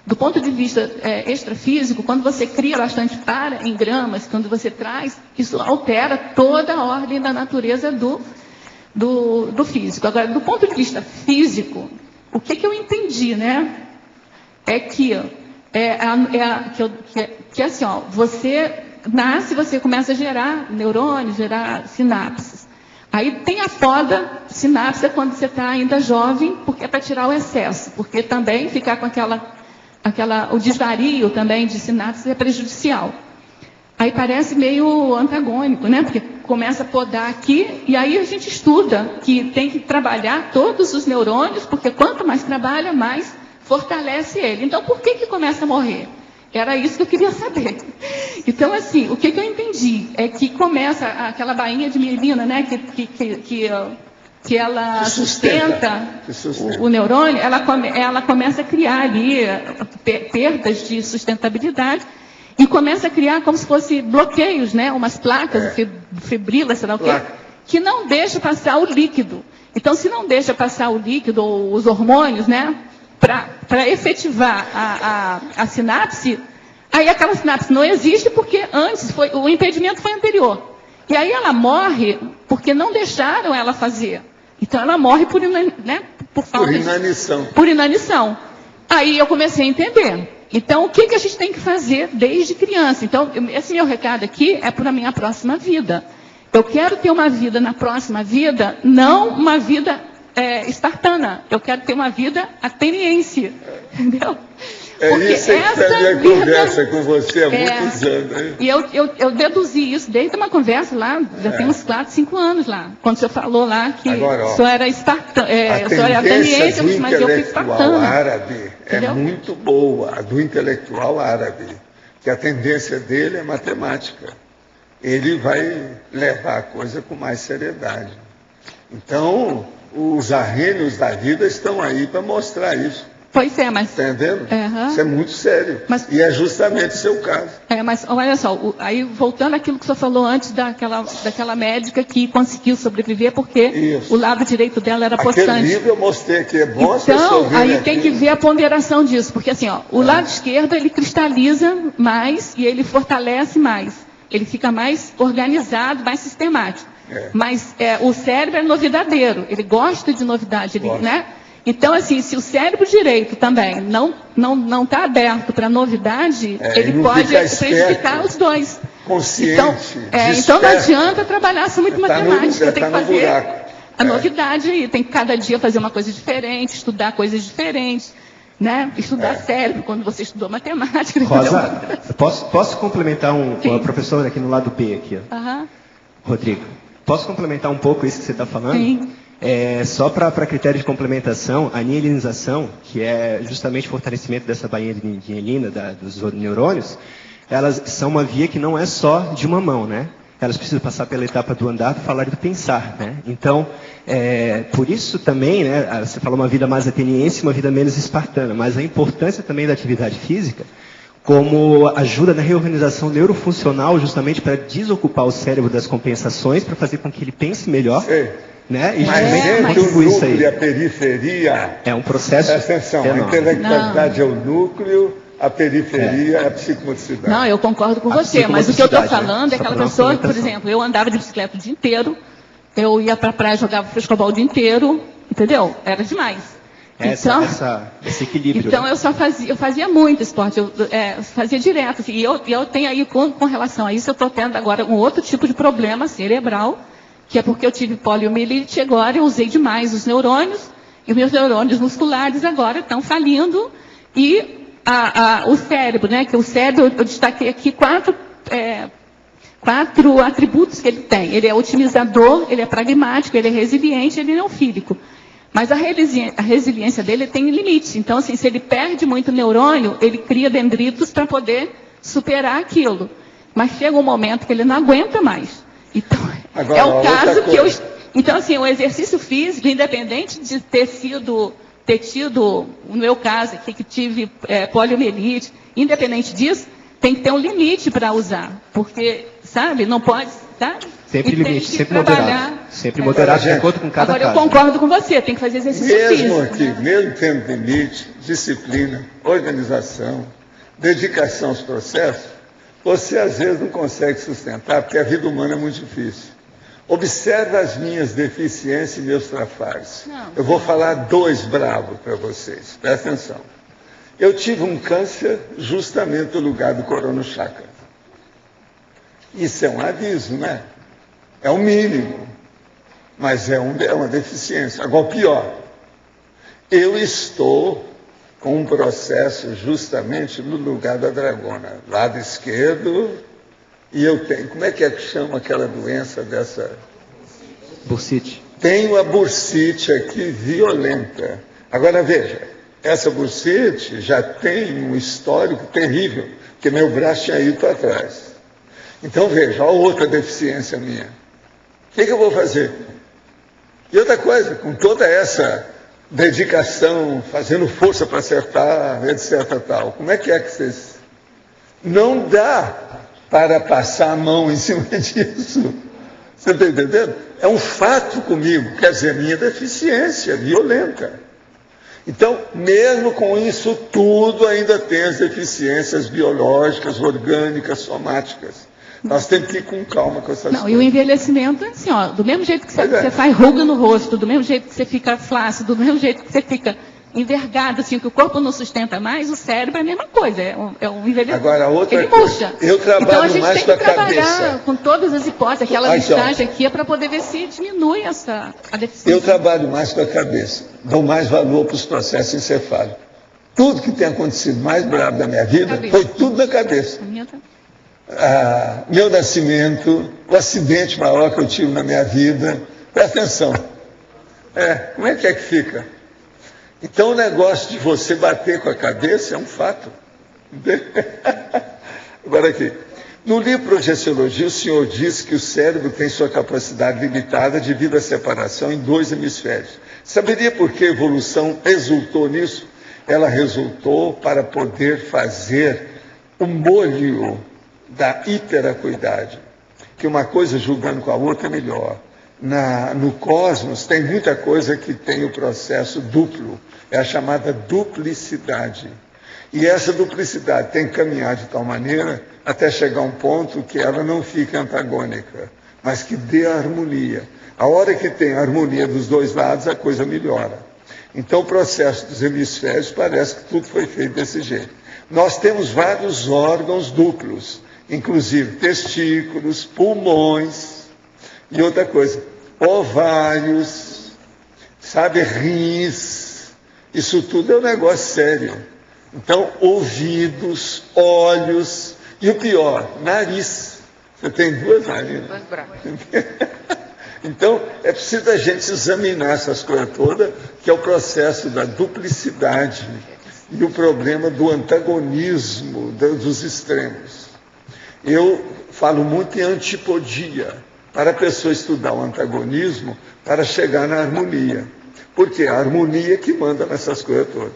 do ponto de vista extrafísico, quando você cria bastante para em gramas, quando você traz, isso altera toda a ordem da natureza do físico. Agora, do ponto de vista físico, o que eu entendi, né? É que, assim, você nasce, você começa a gerar neurônios, gerar sinapses. Aí tem a poda sinapse quando você está ainda jovem, porque é para tirar o excesso, porque também ficar com o desvario também de sinapse é prejudicial. Aí parece meio antagônico, né? Porque começa a podar aqui, e aí a gente estuda que tem que trabalhar todos os neurônios, porque quanto mais trabalha, mais fortalece ele. Então, por que começa a morrer? Era isso que eu queria saber. Então, assim, o que eu entendi é que começa aquela bainha de mielina, né, que ela sustenta o neurônio, ela começa a criar ali perdas de sustentabilidade e começa a criar como se fosse bloqueios, né, umas placas, fibrilas, sei lá o quê, que não deixa passar o líquido. Então, se não deixa passar o líquido ou os hormônios, né, para efetivar a sinapse, aí aquela sinapse não existe porque antes o impedimento foi anterior. E aí ela morre porque não deixaram ela fazer. Então ela morre por inanição. Por inanição. Aí eu comecei a entender. Então o que a gente tem que fazer desde criança? Então esse meu recado aqui é para a minha próxima vida. Eu quero ter uma vida na próxima vida, não uma vida espartana. Eu quero ter uma vida ateniense. Entendeu? Porque isso é que a minha conversa com você há muitos anos. E eu deduzi isso desde uma conversa lá, já tem uns 4, 5 anos lá. Quando o senhor falou lá que o senhor era espartano, o senhor era ateniense, mas eu fui espartana. A árabe é muito boa, a do intelectual árabe, que a tendência dele é matemática. Ele vai levar a coisa com mais seriedade. Então, os arrênios da vida estão aí para mostrar isso. Pois é, mas... Está entendendo? Isso é muito sério. E é justamente o seu caso. Mas olha só, aí voltando àquilo que o senhor falou antes daquela médica que conseguiu sobreviver porque o lado direito dela era possante. Aquele livro eu mostrei aqui, é bom as pessoas verem. Então, aí tem que ver a ponderação disso, porque assim, o lado esquerdo ele cristaliza mais e ele fortalece mais. Ele fica mais organizado, mais sistemático. Mas o cérebro é novidadeiro, ele gosta de novidade, né? Então, assim, se o cérebro direito também não está aberto para novidade, ele pode prejudicar os dois. Consciente, então não adianta trabalhar só muito matemática, tem que fazer a novidade aí, tem que cada dia fazer uma coisa diferente, estudar coisas diferentes, né? Estudar cérebro quando você estudou matemática. Rosa, posso complementar uma professora aqui no lado B aqui, ó. Rodrigo, posso complementar um pouco isso que você está falando? Sim. Só para critério de complementação, a mielinização, que é justamente o fortalecimento dessa bainha de mielina, dos neurônios, elas são uma via que não é só de uma mão, né? elas precisam passar pela etapa do andar para falar do pensar, né? Então, por isso também, né, você falou uma vida mais ateniense, uma vida menos espartana, mas a importância também da atividade física como ajuda na reorganização neurofuncional, justamente para desocupar o cérebro das compensações, para fazer com que ele pense melhor. Sei. Né? E Mas entre o núcleo e a periferia... É um processo... Presta atenção, a intelectualidade é o núcleo, a periferia é a psicomotricidade. Não, eu concordo com você, mas o que eu estou falando é aquela pessoa, por exemplo, eu andava de bicicleta o dia inteiro, eu ia para a praia, jogava frescobol o dia inteiro, entendeu? Era demais. Esse equilíbrio. Então, né? eu fazia muito esporte, eu fazia direto. Assim, e eu tenho aí, com relação a isso, eu estou tendo agora um outro tipo de problema cerebral, que é porque eu tive poliomielite, agora eu usei demais os neurônios, e os meus neurônios musculares agora estão falindo, e o cérebro, né, que o cérebro, eu destaquei aqui quatro atributos que ele tem. Ele é otimizador, ele é pragmático, ele é resiliente, ele é neofílico. Mas a resiliência dele tem limite. Então, assim, se ele perde muito neurônio, ele cria dendritos para poder superar aquilo. Mas chega um momento que ele não aguenta mais. Então, agora, é o caso que eu... Então, assim, o exercício físico, independente de ter tido, no meu caso, aqui, que tive poliomielite, independente disso, tem que ter um limite para usar. Porque, sabe, não pode, sabe? Sempre limite, sempre moderado. Sempre moderado, de acordo com cada caso. Agora, eu concordo com você, tem que fazer exercício físico. Mesmo aqui, mesmo tendo limite, disciplina, organização, dedicação aos processos, você às vezes não consegue sustentar, porque a vida humana é muito difícil. Observa as minhas deficiências e meus trafares. Eu vou falar 2 bravos para vocês, presta atenção. Eu tive um câncer justamente no lugar do coronochakra. Isso é um aviso, né? É o mínimo, mas é uma deficiência. Agora, pior, eu estou com um processo justamente no lugar da dragona, lado esquerdo, e eu tenho, como é que chama aquela doença dessa? Bursite. Tenho a bursite aqui violenta. Agora veja, essa bursite já tem um histórico terrível, porque meu braço tinha ido para trás. Então veja, olha outra deficiência minha. O que eu vou fazer? E outra coisa, com toda essa dedicação, fazendo força para acertar, etc. Tal, como é que vocês... Não dá para passar a mão em cima disso. Você está entendendo? É um fato comigo, quer dizer, minha deficiência violenta. Então, mesmo com isso tudo, ainda tem as deficiências biológicas, orgânicas, somáticas. Nós temos que ir com calma com essas coisas. E o envelhecimento é assim, ó, do mesmo jeito que você faz ruga no rosto, do mesmo jeito que você fica flácido, do mesmo jeito que você fica envergado, assim, que o corpo não sustenta mais, o cérebro é a mesma coisa, é um envelhecimento. Agora, outra ele murcha. Eu trabalho então a gente mais tem com que a trabalhar cabeça. com todas as hipóteses, aquela listagem aqui é para poder ver se diminui a deficiência. Eu trabalho mais com a cabeça, dou mais valor para os processos encefálicos. Tudo que tem acontecido mais bravo da minha vida foi tudo na cabeça. Meu nascimento, o acidente maior que eu tive na minha vida. Presta atenção. Como é que fica? Então o negócio de você bater com a cabeça é um fato. Agora aqui. No livro Projeciologia, o senhor diz que o cérebro tem sua capacidade limitada devido à separação em 2 hemisférios. Saberia por que a evolução resultou nisso? Ela resultou para poder fazer o molho da hiperacuidade, que uma coisa julgando com a outra é melhor. No cosmos tem muita coisa que tem o processo duplo, é a chamada duplicidade. E essa duplicidade tem que caminhar de tal maneira até chegar a um ponto que ela não fique antagônica, mas que dê harmonia. A hora que tem a harmonia dos 2 lados, a coisa melhora. Então o processo dos hemisférios parece que tudo foi feito desse jeito. Nós temos vários órgãos duplos, inclusive testículos, pulmões e outra coisa, ovários, sabe, rins, isso tudo é um negócio sério. Então, ouvidos, olhos e o pior, nariz. Você tem 2 narinas. Então, é preciso a gente examinar essas coisas todas, que é o processo da duplicidade e o problema do antagonismo dos extremos. Eu falo muito em antipodia, para a pessoa estudar o antagonismo para chegar na harmonia. Porque a harmonia é que manda nessas coisas todas.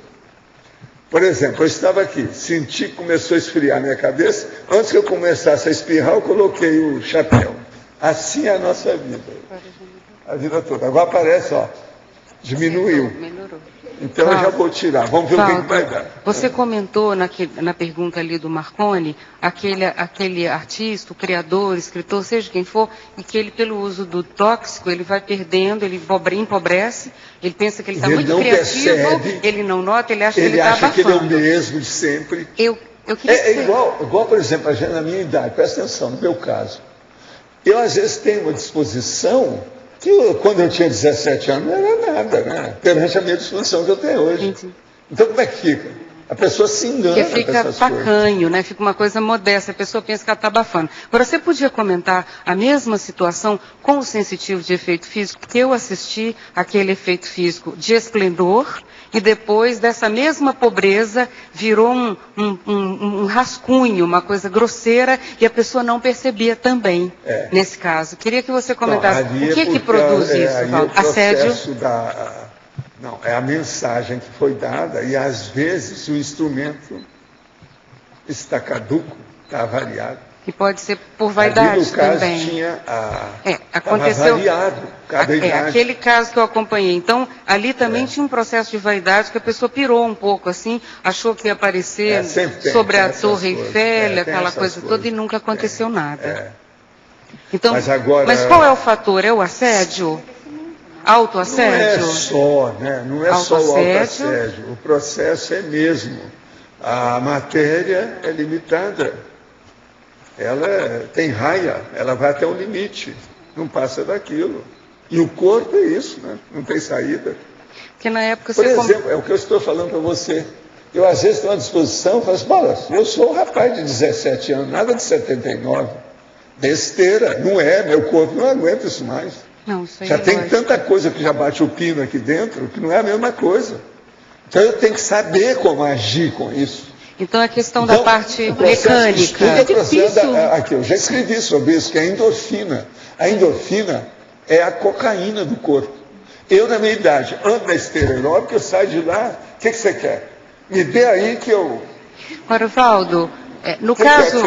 Por exemplo, eu estava aqui, senti que começou a esfriar minha cabeça, antes que eu começasse a espirrar, eu coloquei o chapéu. Assim é a nossa vida. A vida toda. Agora parece, ó, diminuiu. Melhorou. Então eu já vou tirar. Vamos ver o que vai dar. Você comentou na pergunta ali do Marconi, aquele artista, o criador, escritor, seja quem for, e que ele, pelo uso do tóxico, ele vai perdendo, ele empobrece, ele pensa que ele está muito criativo, percebe, ele não nota, ele acha que ele está abafando. Ele acha que ele é o mesmo de sempre. Eu queria igual, por exemplo, a gente, na minha idade, presta atenção, no meu caso. Eu, às vezes, tenho uma disposição que quando eu tinha 17 anos não era nada, né? Perante a minha disposição que eu tenho hoje. Entendi. Então, como é que fica? A pessoa se engana. Porque fica tacanho, né? Fica uma coisa modesta, a pessoa pensa que ela está abafando. Agora, você podia comentar a mesma situação com o sensitivo de efeito físico? Porque eu assisti aquele efeito físico de esplendor e depois dessa mesma pobreza virou um rascunho, uma coisa grosseira e a pessoa não percebia também, nesse caso. Queria que você comentasse o que produz isso, Valdo? Assédio? Não, é a mensagem que foi dada e, às vezes, o instrumento está caduco, está avariado. E pode ser por vaidade ali, no caso, também. Tinha aconteceu variado cada idade. Aquele caso que eu acompanhei. Então, ali também tinha um processo de vaidade que a pessoa pirou um pouco, assim, achou que ia aparecer sobre a Torre Eiffel, aquela coisa toda, e nunca aconteceu nada. Então, mas qual é o fator? É o assédio? Autoassédio? Não é só o autoassédio. O processo é mesmo. A matéria é limitada. Ela tem raia, ela vai até um limite. Não passa daquilo. E o corpo é isso, né? Não tem saída. Porque na época Por exemplo, é o que eu estou falando para você. Eu, às vezes, tenho uma disposição e falo assim, eu sou um rapaz de 17 anos, nada de 79. Besteira. Não é, meu corpo não aguenta isso mais. Não, isso aí já tem tanta coisa que já bate o pino aqui dentro, que não é a mesma coisa. Então eu tenho que saber como agir com isso. Então a questão da parte mecânica. É difícil. Aqui, eu já escrevi sobre isso, que é a endorfina. A endorfina é a cocaína do corpo. Eu, na minha idade, ando na esteira aeróbica, eu saio de lá, o que você quer? Me dê aí que eu... Agora, Valdo, no caso...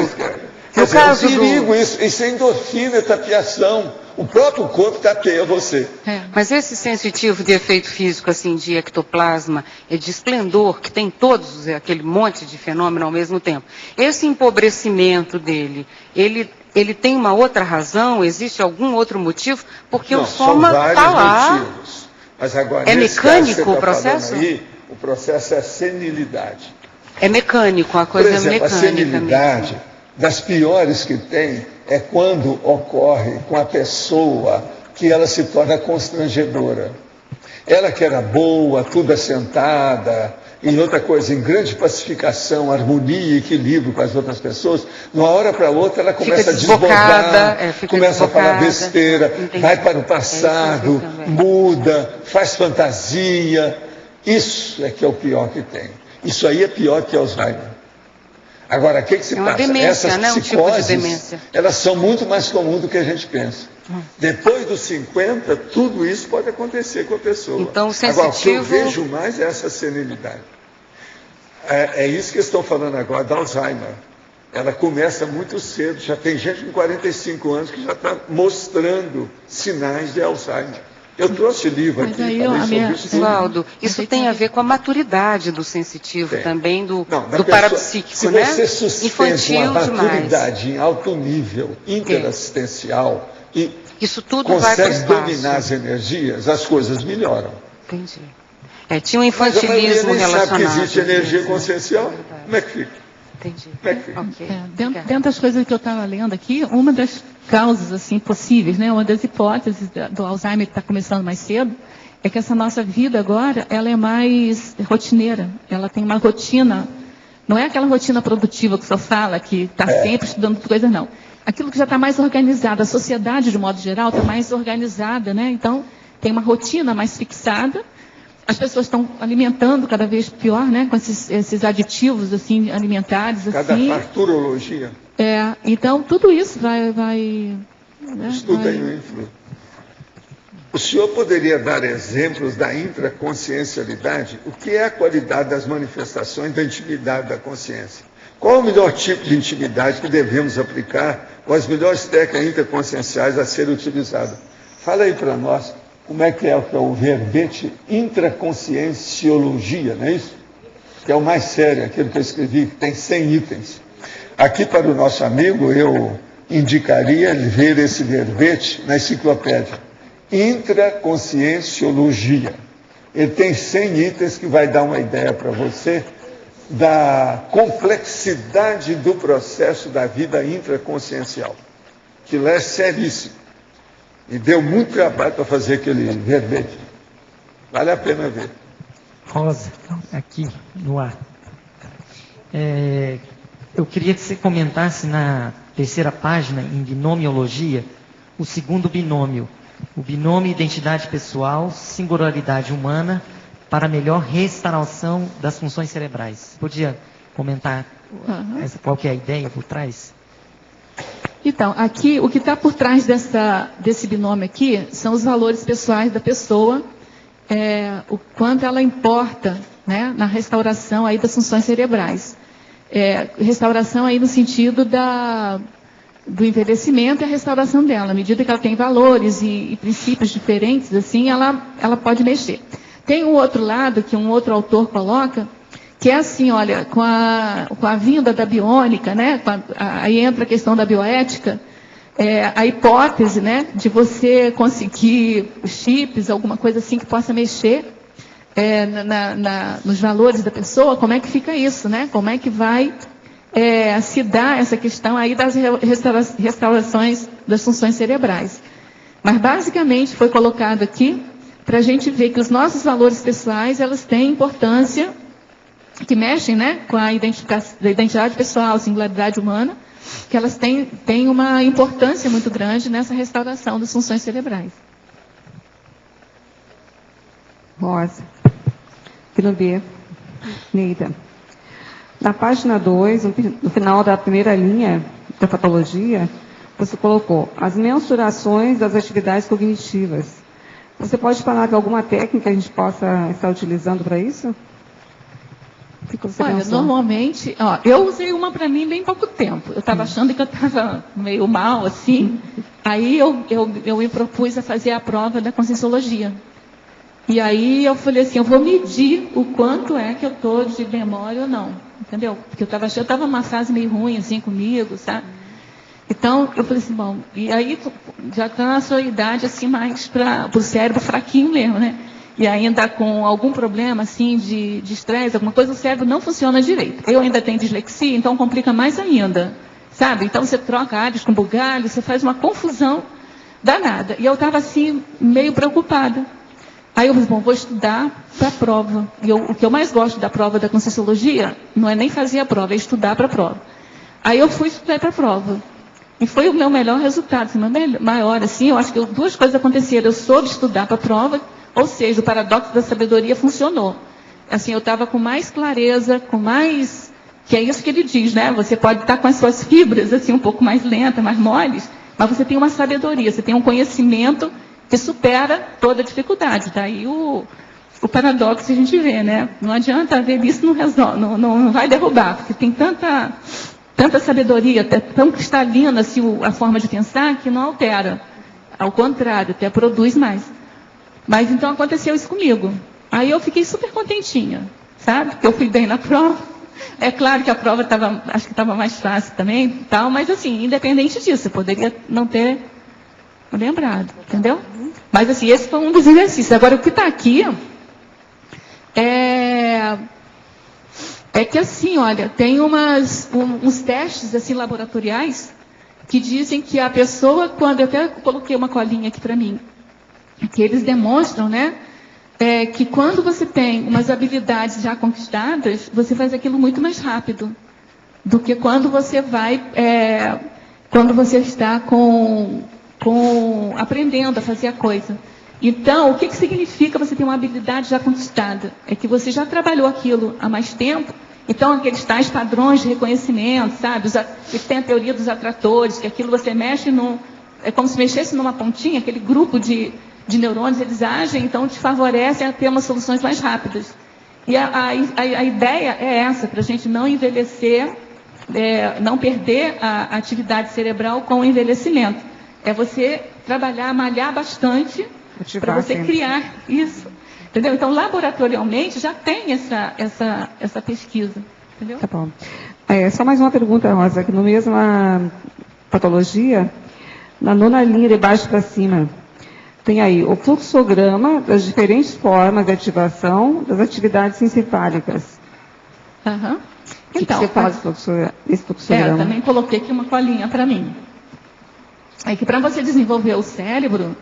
No caso perigo, isso é endorfina, é tapiação. O próprio corpo tapeia você. Mas esse sensitivo de efeito físico, assim, de ectoplasma, de esplendor, que tem todos, aquele monte de fenômeno ao mesmo tempo, esse empobrecimento dele, ele tem uma outra razão? Existe algum outro motivo? Porque o soma está lá. Motivos. Mas agora, é mecânico o processo? Aí, o processo é a senilidade. É mecânico, a coisa Por exemplo, é mecânica. A senilidade, mesmo. Das piores que tem, é quando ocorre com a pessoa que ela se torna constrangedora. Ela que era boa, tudo assentada, e outra coisa, em grande pacificação, harmonia e equilíbrio com as outras pessoas, de uma hora para outra ela começa a desbordar, começa a falar besteira, vai para o passado, muda, faz fantasia. Isso é que é o pior que tem. Isso aí é pior que Alzheimer. Agora, o que se passa? Demência, essas psicoses, tipo de demência. Elas são muito mais comuns do que a gente pensa. Depois dos 50, tudo isso pode acontecer com a pessoa. Então, Agora, o que eu vejo mais é essa senilidade. É isso que estão falando agora da Alzheimer. Ela começa muito cedo, já tem gente com 45 anos que já está mostrando sinais de Alzheimer. Eu trouxe livro aqui, falei sobre isso. Valdo, isso tem a ver com a maturidade do sensitivo também, do parapsíquico, né? Se você sustenta uma maturidade demais. Em alto nível, interassistencial, e isso tudo consegue dominar as energias, as coisas melhoram. Entendi. Tinha um infantilismo relacionado. Sabe que existe energia consciencial? Como é que fica? Entendi. Dentro das coisas que eu estava lendo aqui, uma das causas assim possíveis, né, uma das hipóteses do Alzheimer que está começando mais cedo, é que essa nossa vida agora, ela é mais rotineira, ela tem uma rotina, não é aquela rotina produtiva que o senhor fala, que está sempre estudando coisas, não. Aquilo que já está mais organizado, a sociedade, de modo geral, está mais organizada, né, então tem uma rotina mais fixada. As pessoas estão alimentando cada vez pior, né? Com esses aditivos assim, alimentares. Cada farturologia. Então, tudo isso vai Estuda aí o influxo. O senhor poderia dar exemplos da intraconsciencialidade? O que é a qualidade das manifestações da intimidade da consciência? Qual o melhor tipo de intimidade que devemos aplicar, ou as melhores técnicas interconscienciais a serem utilizadas? Fala aí para nós como é que é o verbete intraconscienciologia, não é isso? Que é o mais sério, aquele que eu escrevi, que tem 100 itens. Aqui, para o nosso amigo, eu indicaria ver esse verbete na enciclopédia. Intraconscienciologia. Ele tem 100 itens que vai dar uma ideia para você da complexidade do processo da vida intraconsciencial. Aquilo é seríssimo. E deu muito trabalho para fazer aquele verbete. Vale a pena ver. Rosa, aqui no ar. Eu queria que você comentasse na terceira página, em binomiologia, o segundo binômio. O binômio identidade pessoal, singularidade humana, para melhor restauração das funções cerebrais. Podia comentar qual que é a ideia por trás? Então, aqui, o que está por trás desse binômio aqui são os valores pessoais da pessoa, o quanto ela importa, né, na restauração aí das funções cerebrais. Restauração aí no sentido do envelhecimento e a restauração dela. À medida que ela tem valores e princípios diferentes, assim, ela pode mexer. Tem um outro lado que um outro autor coloca, que é assim, olha, com a vinda da biônica, né, aí entra a questão da bioética, a hipótese, né, de você conseguir chips, alguma coisa assim que possa mexer nos valores da pessoa, como é que fica isso, né? Como é que vai se dar essa questão aí das restaurações das funções cerebrais. Mas basicamente foi colocado aqui para a gente ver que os nossos valores pessoais, elas têm importância, que mexem, né, com a identidade pessoal, singularidade humana, que elas têm uma importância muito grande nessa restauração das funções cerebrais. Rosa. Pelo B. Neida. Na página 2, no final da primeira linha da patologia, você colocou as mensurações das atividades cognitivas. Você pode falar de alguma técnica que a gente possa estar utilizando para isso? O que você Olha, pensou? normalmente, eu usei uma para mim bem pouco tempo. Eu estava achando que eu estava meio mal, assim. Aí eu me propus a fazer a prova da Conscienciologia. E aí eu falei assim, eu vou medir o quanto é que eu estou de memória ou não. Entendeu? Porque eu estava numa fase meio ruim, assim, comigo, sabe? Então, eu falei assim, bom, e aí já está na sua idade, assim, mais para o cérebro fraquinho mesmo, né? E ainda com algum problema, assim, de estresse, alguma coisa, o cérebro não funciona direito. Eu ainda tenho dislexia, então complica mais ainda, sabe? Então, você troca alhos com bugalhos, você faz uma confusão danada. E eu estava, assim, meio preocupada. Aí eu falei, bom, vou estudar para a prova. E o que eu mais gosto da prova da Conscienciologia não é nem fazer a prova, é estudar para a prova. Aí eu fui estudar para a prova. E foi o meu melhor resultado, assim, maior, assim, eu acho que duas coisas aconteceram. Eu soube estudar para a prova, ou seja, o paradoxo da sabedoria funcionou. Assim, eu estava com mais clareza, com mais... Que é isso que ele diz, né? Você pode estar com as suas fibras, assim, um pouco mais lentas, mais moles, mas você tem uma sabedoria, você tem um conhecimento que supera toda a dificuldade. Daí o paradoxo que a gente vê, né? Não adianta ver isso, não vai derrubar, porque tem tanta sabedoria, tão cristalina assim, a forma de pensar, que não altera. Ao contrário, até produz mais. Mas então aconteceu isso comigo. Aí eu fiquei super contentinha, sabe? Porque eu fui bem na prova. É claro que a prova acho que estava mais fácil também, tal, mas assim, independente disso, eu poderia não ter lembrado, entendeu? Mas assim, esse foi um dos exercícios. Agora, o que está aqui é que assim, olha, tem uns testes assim laboratoriais que dizem que a pessoa, quando eu até coloquei uma colinha aqui para mim, que eles demonstram, né, que quando você tem umas habilidades já conquistadas, você faz aquilo muito mais rápido do que quando você quando você está aprendendo a fazer a coisa. Então, o que significa você ter uma habilidade já conquistada? É que você já trabalhou aquilo há mais tempo Então, aqueles tais padrões de reconhecimento, sabe? E tem a teoria dos atratores, que aquilo você mexe é como se mexesse numa pontinha, aquele grupo de neurônios, eles agem, então te favorecem a ter umas soluções mais rápidas. E a ideia é essa, para a gente não envelhecer, não perder a atividade cerebral com o envelhecimento. É você trabalhar, malhar bastante para você criar isso. Entendeu? Então, laboratorialmente, já tem essa pesquisa. Entendeu? Tá bom. Só mais uma pergunta, Rosa, que no mesma patologia, na 9ª linha de baixo para cima, tem aí o fluxograma das diferentes formas de ativação das atividades encefálicas. Uhum. Então, o que você fala desse fluxograma? Eu também coloquei aqui uma colinha para mim. É que para você desenvolver o cérebro,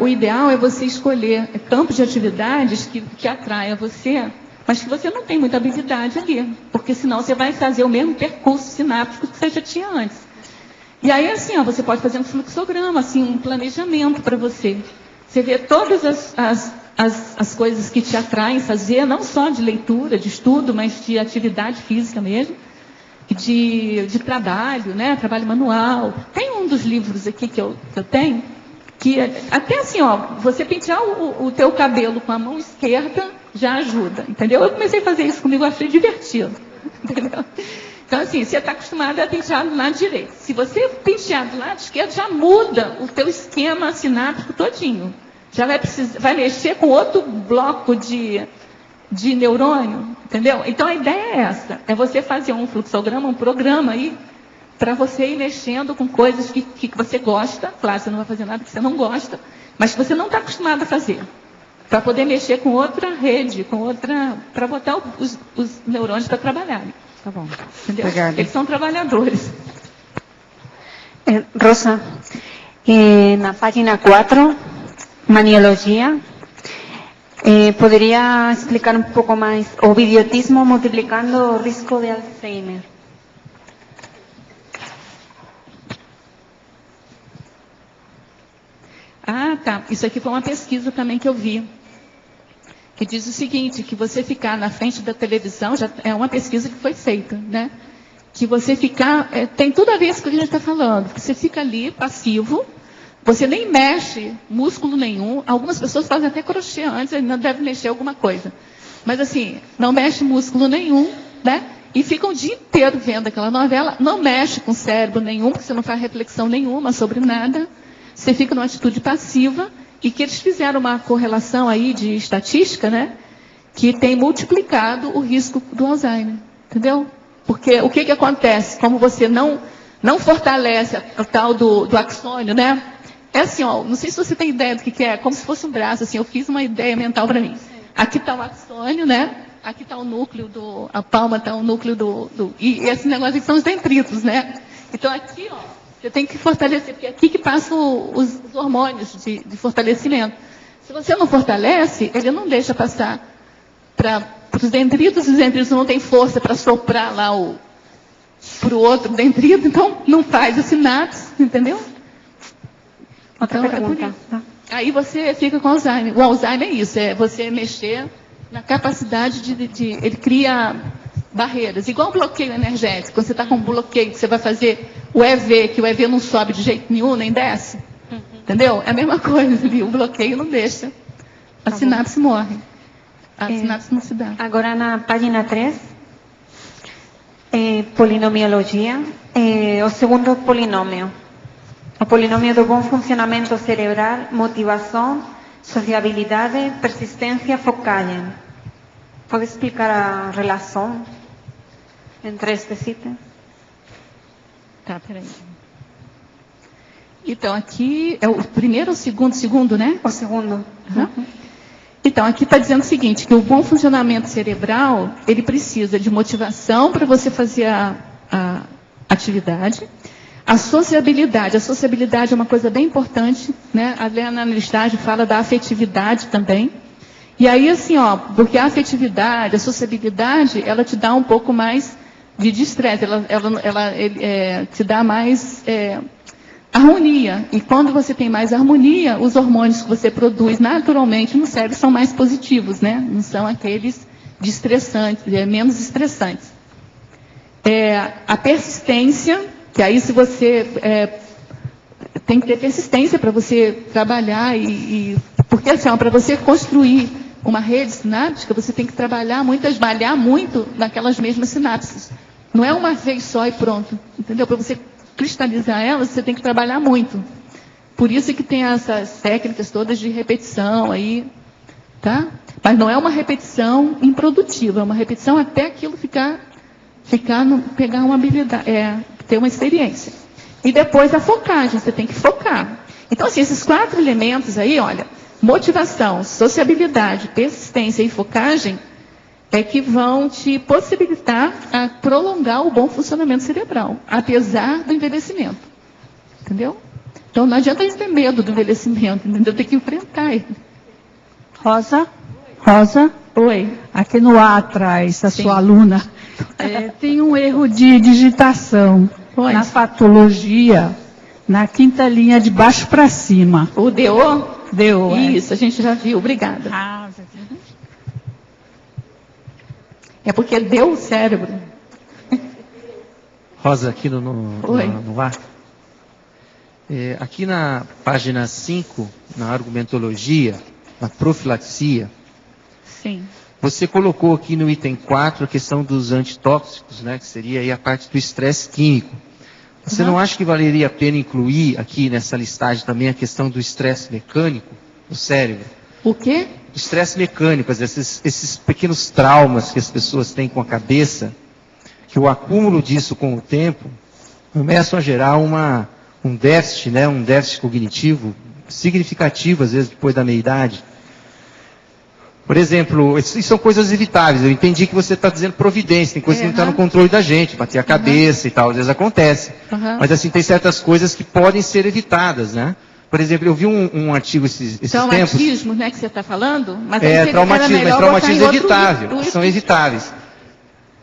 o ideal é você escolher campos de atividades que atraem você, mas que você não tem muita habilidade ali, porque senão você vai fazer o mesmo percurso sináptico que você já tinha antes. E aí, assim, você pode fazer um fluxograma, assim, um planejamento para você. Você vê todas as coisas que te atraem fazer, não só de leitura, de estudo, mas de atividade física mesmo, de trabalho, né? Trabalho manual. Tem um dos livros aqui que eu tenho, que até assim, você pentear o teu cabelo com a mão esquerda já ajuda, entendeu? Eu comecei a fazer isso comigo, achei divertido, entendeu? Então, assim, você está acostumado a pentear do lado direito. Se você pentear do lado esquerdo, já muda o teu esquema sináptico todinho. Já vai mexer com outro bloco de neurônio, entendeu? Então, a ideia é essa. É você fazer um fluxograma, um programa aí, para você ir mexendo com coisas que você gosta. Claro, você não vai fazer nada que você não gosta, mas que você não está acostumado a fazer. Para poder mexer com outra rede, para botar os neurônios para trabalharem. Tá bom. Entendeu? Obrigada. Eles são trabalhadores. Rosa, na página 4, maniologia, ¿podría explicar un poco más o idiotismo multiplicando risco de Alzheimer? Ah, tá. Isso aqui foi uma pesquisa também que eu vi, que diz o seguinte, que você ficar na frente da televisão, já é uma pesquisa que foi feita, né? Que você ficar, tem tudo a ver com o que a gente está falando, que você fica ali, passivo, você nem mexe músculo nenhum, algumas pessoas fazem até crochê antes, ainda deve mexer alguma coisa. Mas assim, não mexe músculo nenhum, né? E fica o dia inteiro vendo aquela novela, não mexe com cérebro nenhum, porque você não faz reflexão nenhuma sobre nada, você fica numa atitude passiva, e que eles fizeram uma correlação aí de estatística, né? Que tem multiplicado o risco do Alzheimer, entendeu? Porque o que acontece? Como você não fortalece o tal do axônio, né? É assim, não sei se você tem ideia do que é, como se fosse um braço, assim, eu fiz uma ideia mental para mim. Aqui está o axônio, né? Aqui está o núcleo a palma está o núcleo e esse negócio aqui são os dendritos, né? Então aqui, você tem que fortalecer, porque é aqui que passam os hormônios de fortalecimento. Se você não fortalece, ele não deixa passar para os dendritos não têm força para soprar lá para o outro dendrito, então não faz a sinapse, entendeu? Outra pergunta. Aí você fica com Alzheimer. O Alzheimer é isso, é você mexer na capacidade ele cria barreiras, igual um bloqueio energético. Quando você está com um bloqueio, você vai fazer o EV, que o EV não sobe de jeito nenhum, nem desce. Entendeu? É a mesma coisa ali, o bloqueio não deixa. A sinapse morre. A sinapse não se dá. Agora na página 3, polinomiologia, o segundo polinômio. O polinômio do bom funcionamento cerebral, motivação, sociabilidade, persistência focal. Pode explicar a relação entre estes itens? Tá, peraí. Então, aqui é o primeiro ou o segundo, né? O segundo. Uhum. Então, aqui está dizendo o seguinte, que o bom funcionamento cerebral, ele precisa de motivação para você fazer a atividade. A sociabilidade é uma coisa bem importante, né? A Helena Listagem fala da afetividade também. E aí, assim, porque a afetividade, a sociabilidade, ela te dá um pouco mais de estresse, ela te dá mais harmonia. E quando você tem mais harmonia, os hormônios que você produz naturalmente no cérebro são mais positivos, né? Não são aqueles de estressantes, menos estressantes. A persistência, que aí se você tem que ter persistência para você trabalhar porque assim, para você construir uma rede sináptica, você tem que trabalhar malhar muito naquelas mesmas sinapses. Não é uma vez só e pronto, entendeu? Para você cristalizar elas, você tem que trabalhar muito. Por isso que tem essas técnicas todas de repetição aí, tá? Mas não é uma repetição improdutiva, é uma repetição até aquilo pegar uma habilidade, ter uma experiência. E depois a focagem, você tem que focar. Então, assim, esses 4 elementos aí, olha, motivação, sociabilidade, persistência e focagem, é que vão te possibilitar a prolongar o bom funcionamento cerebral, apesar do envelhecimento. Entendeu? Então, não adianta a gente ter medo do envelhecimento, entendeu? Tem que enfrentar ele. Rosa? Oi. Aqui no A atrás, a sua aluna, tem um erro de digitação. Oi. Na patologia, na 5ª linha de baixo para cima. O DO? DO. Isso, a gente já viu, obrigada. É porque deu o cérebro. Rosa, aqui no ar. Aqui na página 5, na argumentologia, na profilaxia, sim, você colocou aqui no item 4 a questão dos antitóxicos, né, que seria aí a parte do estresse químico. Você não acha que valeria a pena incluir aqui nessa listagem também a questão do estresse mecânico do cérebro? O quê? Estresse mecânico, esses pequenos traumas que as pessoas têm com a cabeça, que o acúmulo disso com o tempo começam a gerar um déficit, né, um déficit cognitivo significativo, às vezes, depois da meia-idade. Por exemplo, isso são coisas evitáveis. Eu entendi que você está dizendo providência, tem coisas que não estão no controle da gente, bater a cabeça e tal, às vezes acontece. Mas assim, tem certas coisas que podem ser evitadas, né? Por exemplo, eu vi um artigo esses tempos... Traumatismo, né, que você está falando? Mas aí traumatismo, mas traumatismo é evitável, são evitáveis.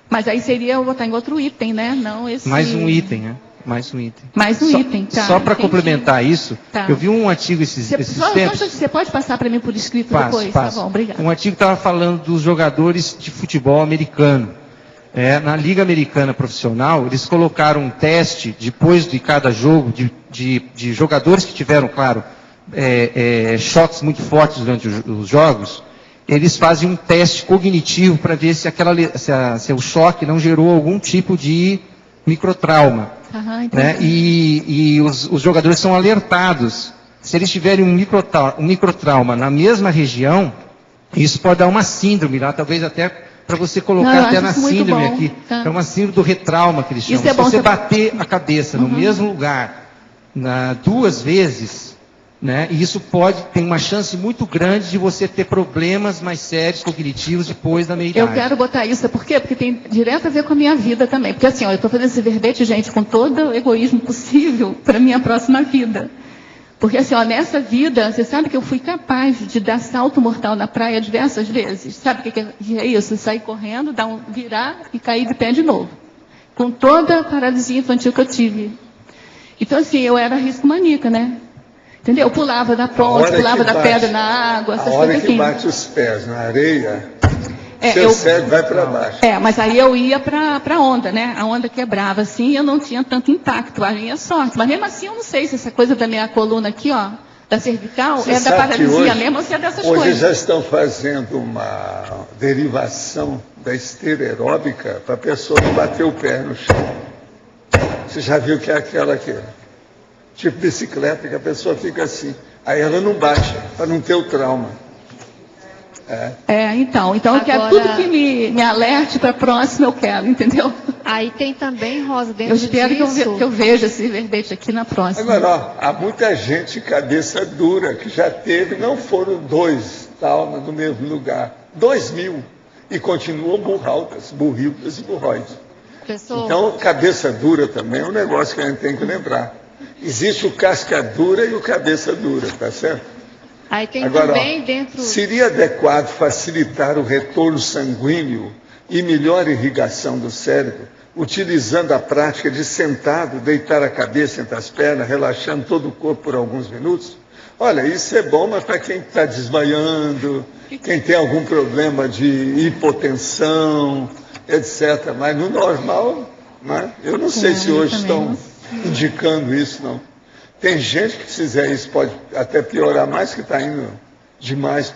Mas aí seria eu botar em outro item, né? Não esse... Mais um item, né? Mais um item. Mais um item, tá. Só para complementar isso, tá. Eu vi um artigo esses tempos... Você pode passar para mim por escrito depois? Passo. Tá bom, obrigada. Um artigo estava falando dos jogadores de futebol americano. Na Liga Americana Profissional, eles colocaram um teste, depois de cada jogo, de jogadores que tiveram, claro, choques muito fortes durante os jogos. Eles fazem um teste cognitivo para ver se o choque não gerou algum tipo de microtrauma. Né? E os jogadores são alertados. Se eles tiverem um microtrauma na mesma região, isso pode dar uma síndrome lá, talvez até para você colocar até na síndrome aqui. É uma síndrome do retrauma que eles chamam. Se você bater a cabeça no mesmo lugar 2 vezes, né, e isso tem uma chance muito grande de você ter problemas mais sérios cognitivos depois da meia-idade. Eu quero botar isso, por quê? Porque tem direto a ver com a minha vida também. Porque assim, eu estou fazendo esse verbete, gente, com todo o egoísmo possível para a minha próxima vida. Porque assim, nessa vida, você sabe que eu fui capaz de dar salto mortal na praia diversas vezes. Sabe o que é isso? Sair correndo, virar e cair de pé de novo. Com toda a paralisia infantil que eu tive. Então assim, eu era risco maníaca, né? Entendeu? Eu pulava da ponte, pulava da pedra na água, essas coisas assim. A hora que bate os pés na areia, seu cérebro vai para baixo. Mas aí eu ia para a onda, né? A onda quebrava assim e eu não tinha tanto impacto, a minha sorte. Mas mesmo assim eu não sei se essa coisa da minha coluna aqui, da cervical, você da paralisia mesmo ou se é dessas coisas. Hoje já estão fazendo uma derivação da esteira aeróbica para a pessoa não bater o pé no chão. Você já viu que é aquela aqui? Tipo bicicleta, que a pessoa fica assim. Aí ela não baixa, para não ter o trauma. Então agora... eu quero tudo que me alerte para a próxima, eu quero, entendeu? Aí tem também, Rosa, dentro disso... Eu espero que eu veja esse verbete aqui na próxima. Agora, há muita gente cabeça dura, que já teve, não foram 2 traumas no mesmo lugar, 2.000, e continuam burrildas e burróides. Então, cabeça dura também é um negócio que a gente tem que lembrar. Existe o casca dura e o cabeça dura, tá certo? Aí tem agora, também dentro... Seria adequado facilitar o retorno sanguíneo e melhor irrigação do cérebro utilizando a prática de sentado, deitar a cabeça entre as pernas, relaxando todo o corpo por alguns minutos. Olha, isso é bom, mas para quem está desmaiando, quem tem algum problema de hipotensão, etc. Mas no normal, né? Eu não sei se hoje estão indicando isso, não. Tem gente que, se fizer isso, pode até piorar mais, que está indo demais,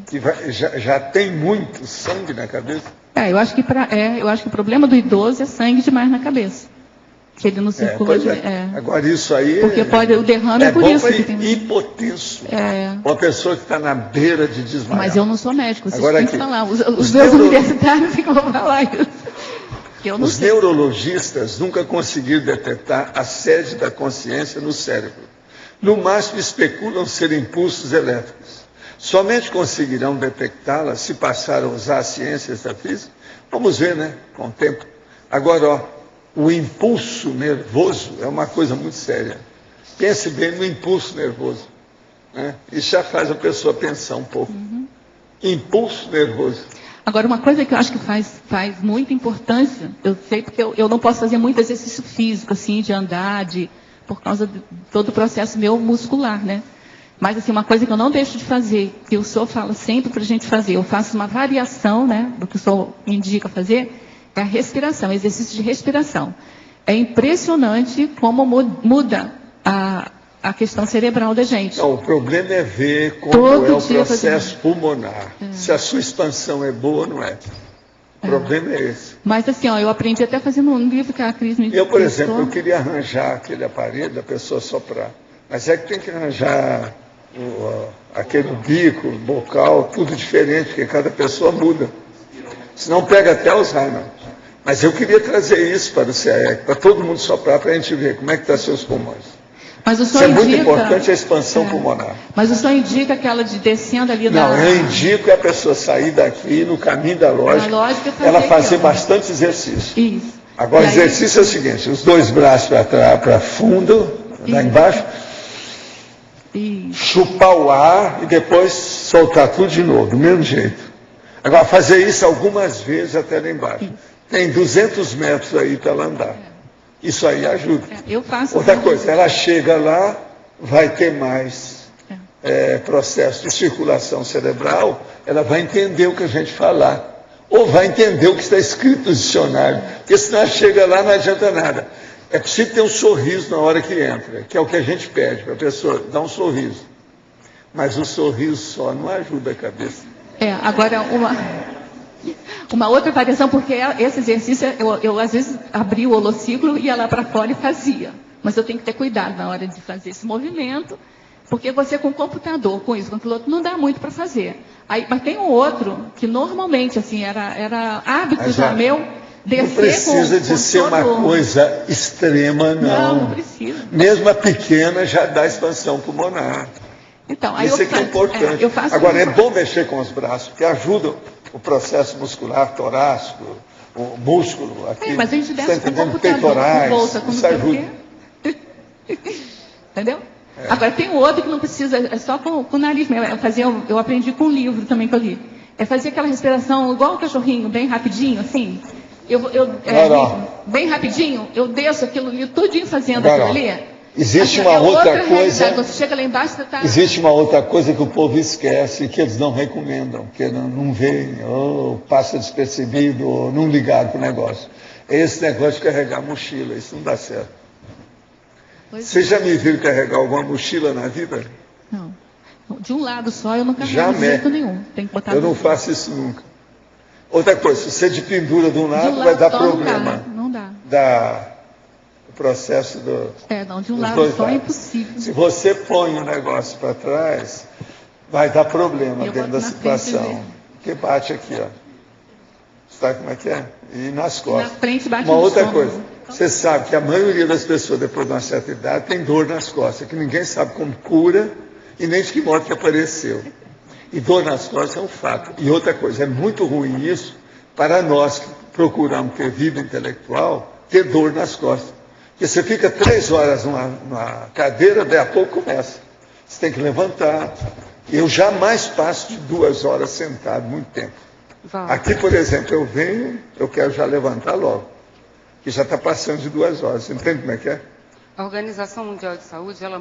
que já tem muito sangue na cabeça. Eu acho que o problema do idoso é sangue demais na cabeça. Que ele não circula. Agora isso aí. Porque o derrame é por isso. Que tem hipotenso. Uma pessoa que está na beira de desmaiar. Mas eu não sou médico, vocês agora têm que falar. Os meus universitários ficam falar isso. Os neurologistas nunca conseguiram detectar a sede da consciência no cérebro. No máximo especulam ser impulsos elétricos. Somente conseguirão detectá-la se passar a usar a ciência da física. Vamos ver, né? Com o tempo. Agora, o impulso nervoso é uma coisa muito séria. Pense bem no impulso nervoso. Né? Isso já faz a pessoa pensar um pouco. Impulso nervoso. Agora, uma coisa que eu acho que faz muita importância, eu sei porque eu não posso fazer muito exercício físico, assim, de andar, por causa de todo o processo meu muscular, né? Mas, assim, uma coisa que eu não deixo de fazer, que o senhor fala sempre para a gente fazer, eu faço uma variação, né, do que o senhor indica fazer, é a respiração, exercício de respiração. É impressionante como muda a questão cerebral da gente. Não, o problema é ver como é o processo pulmonar. Se a sua expansão é boa ou não é. O problema é esse. Mas assim, eu aprendi até fazendo um livro que a Cris me Eu, por exemplo, eu queria arranjar aquele aparelho da pessoa soprar. Mas é que tem que arranjar aquele bico, bocal, tudo diferente, porque cada pessoa muda. Senão pega até Alzheimer. Mas eu queria trazer isso para o CAEC, para todo mundo soprar, para a gente ver como é que estão seus pulmões. Mas o senhor isso é muito importante, a expansão pulmonar. Mas o senhor indica aquela de descendo ali Não, eu indico a pessoa sair daqui, no caminho da lógica, ela fazer bastante exercício. Isso. Agora, o exercício é o seguinte, os dois braços para trás, para fundo, lá embaixo, chupar o ar e depois soltar tudo de novo, do mesmo jeito. Agora, fazer isso algumas vezes até lá embaixo. Tem 200 metros aí para ela andar. Isso aí ajuda. Eu faço. Outra coisa, ela chega lá, vai ter mais processo de circulação cerebral, ela vai entender o que a gente falar. Ou vai entender o que está escrito no dicionário. Porque senão ela chega lá, não adianta nada. É preciso ter um sorriso na hora que entra, que é o que a gente pede para a pessoa dar um sorriso. Mas o sorriso só não ajuda a cabeça. Agora uma outra variação, porque esse exercício, eu às vezes abria o holociclo, ia lá para fora e fazia. Mas eu tenho que ter cuidado na hora de fazer esse movimento, porque você com o computador, com isso, com aquilo outro, não dá muito para fazer. Mas tem um outro, que normalmente, assim, era hábito já meu, descer não precisa de ser uma coisa extrema, não. Não precisa. Mesmo a pequena já dá expansão pulmonar. Então, aí isso é que é importante. Agora, é bom mexer com os braços, porque ajuda o processo muscular torácico, o músculo aqui. Mas a gente desce com o computador, peitorais, com bolsa, isso ajuda. Entendeu? Agora, tem um outro que não precisa, é só com o nariz mesmo. Eu aprendi com um livro também que eu li. É fazer aquela respiração igual o cachorrinho, bem rapidinho, assim. Bem rapidinho, eu desço aquilo ali, tudinho fazendo aquilo ali. Existe uma outra coisa. Você chega lá embaixo, você tá... Existe uma outra coisa que o povo esquece, que eles não recomendam, que não veem, ou passa despercebido, ou não ligaram para o negócio. É esse negócio de carregar mochila, isso não dá certo. Vocês já me viram carregar alguma mochila na vida? Não. De um lado só eu não carrego de jeito nenhum. Tem que botar eu não faço isso nunca. Outra coisa, se você de pendura de um lado vai dar problema. Não dá. O processo de um lado só é impossível. Se você põe o negócio para trás, vai dar problema dentro da situação. Porque bate aqui, ó. Sabe como é que é? E nas costas. Na frente bate uma outra coisa. Você sabe que a maioria das pessoas, depois de uma certa idade, tem dor nas costas, que ninguém sabe como cura e nem de que modo que apareceu. E dor nas costas é um fato. E outra coisa, é muito ruim isso para nós que procuramos ter vida intelectual, ter dor nas costas. Porque você fica 3 horas numa cadeira, daí a pouco começa. Você tem que levantar. Eu jamais passo de 2 horas sentado, muito tempo. Aqui, por exemplo, eu venho, eu quero já levantar logo. que já está passando de 2 horas. Você entende como é que é? A Organização Mundial de Saúde, ela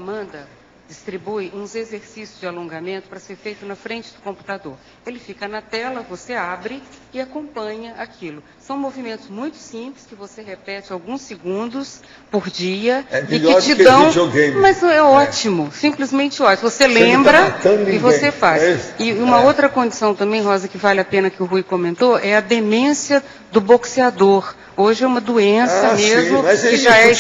distribui uns exercícios de alongamento para ser feito na frente do computador. Ele fica na tela, você abre e acompanha aquilo. São movimentos muito simples que você repete alguns segundos por dia e que te dão. Mas é ótimo, simplesmente ótimo. Você lembra e você faz. E uma outra condição também, Rosa, que vale a pena que o Rui comentou, é a demência do boxeador. Hoje é uma doença mesmo, que já é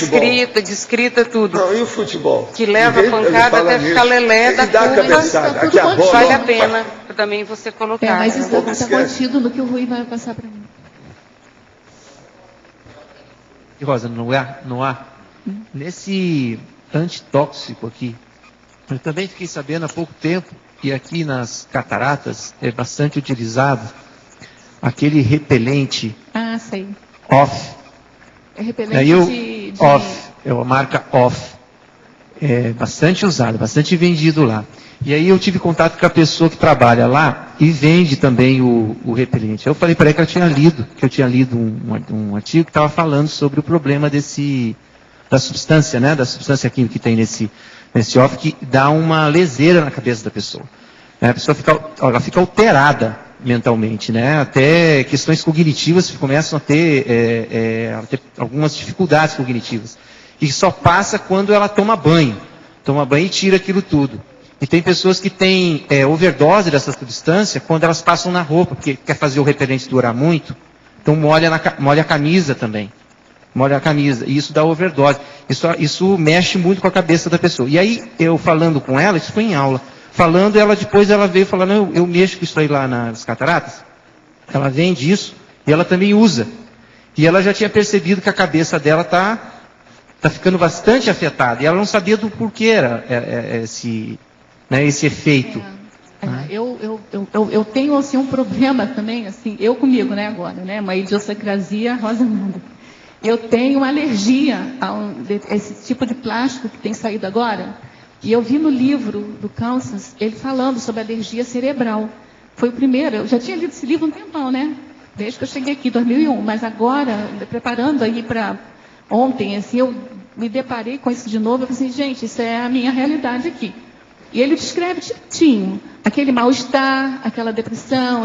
descrita tudo. Não, e o futebol? Que leva a pancada até ficar lelé da curva. Vale a pena também você colocar. Mas isso está contido no que o Rui vai passar para mim. Rosa, no ar, nesse antitóxico aqui, eu também fiquei sabendo há pouco tempo que aqui nas cataratas é bastante utilizado aquele repelente. Ah, sei. Off. É repelente Off, é a marca Off. É bastante usado, bastante vendido lá. E aí eu tive contato com a pessoa que trabalha lá e vende também o repelente. Eu falei para ela que eu tinha lido um artigo que estava falando sobre o problema da substância, né? Da substância química que tem nesse Off, que dá uma leseira na cabeça da pessoa. A pessoa fica alterada mentalmente, né? Até questões cognitivas começam a ter algumas dificuldades cognitivas. E só passa quando ela toma banho e tira aquilo tudo. E tem pessoas que têm overdose dessa substância quando elas passam na roupa, porque quer fazer o repelente durar muito, então molha a camisa também. Molha a camisa, e isso dá overdose. Isso mexe muito com a cabeça da pessoa. E aí, eu falando com ela, isso foi em aula, falando, depois ela veio falando, eu mexo com isso aí lá nas cataratas, ela vende isso, e ela também usa. E ela já tinha percebido que a cabeça dela está ficando bastante afetada, e ela não sabia do porquê era esse efeito. Eu tenho assim, um problema também, assim, eu comigo, né, agora, né, uma idiosincrasia rosa nada. Eu tenho uma alergia a esse tipo de plástico que tem saído agora. E eu vi no livro do Kansas, ele falando sobre alergia cerebral. Foi o primeiro, eu já tinha lido esse livro um tempão, né? Desde que eu cheguei aqui, em 2001. Mas agora, preparando aí para ontem, assim, eu me deparei com isso de novo. Eu falei assim, gente, isso é a minha realidade aqui. E ele descreve direitinho aquele mal-estar, aquela depressão,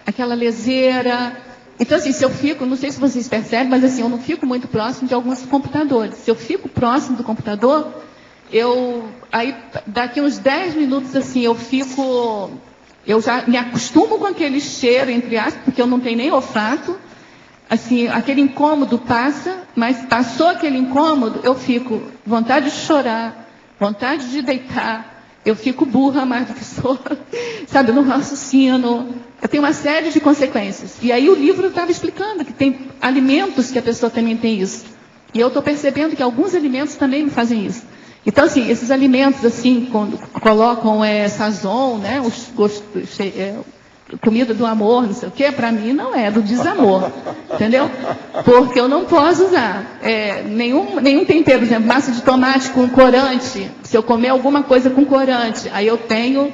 aquela leseira. Então, assim, se eu fico, não sei se vocês percebem, mas assim, eu não fico muito próximo de alguns computadores. Se eu fico próximo do computador, aí daqui uns 10 minutos, assim, eu já me acostumo com aquele cheiro, entre aspas, porque eu não tenho nem olfato. Assim, aquele incômodo passa, mas passou aquele incômodo, eu fico vontade de chorar, vontade de deitar. Eu fico burra mais do que sou, sabe, no raciocínio. Eu tenho uma série de consequências. E aí o livro estava explicando que tem alimentos que a pessoa também tem isso. E eu estou percebendo que alguns alimentos também me fazem isso. Então, assim, esses alimentos, assim, quando colocam sazon, né, comida do amor, não sei o quê, para mim não é do desamor, entendeu? Porque eu não posso usar nenhum tempero, por exemplo, massa de tomate com corante. Se eu comer alguma coisa com corante, aí eu tenho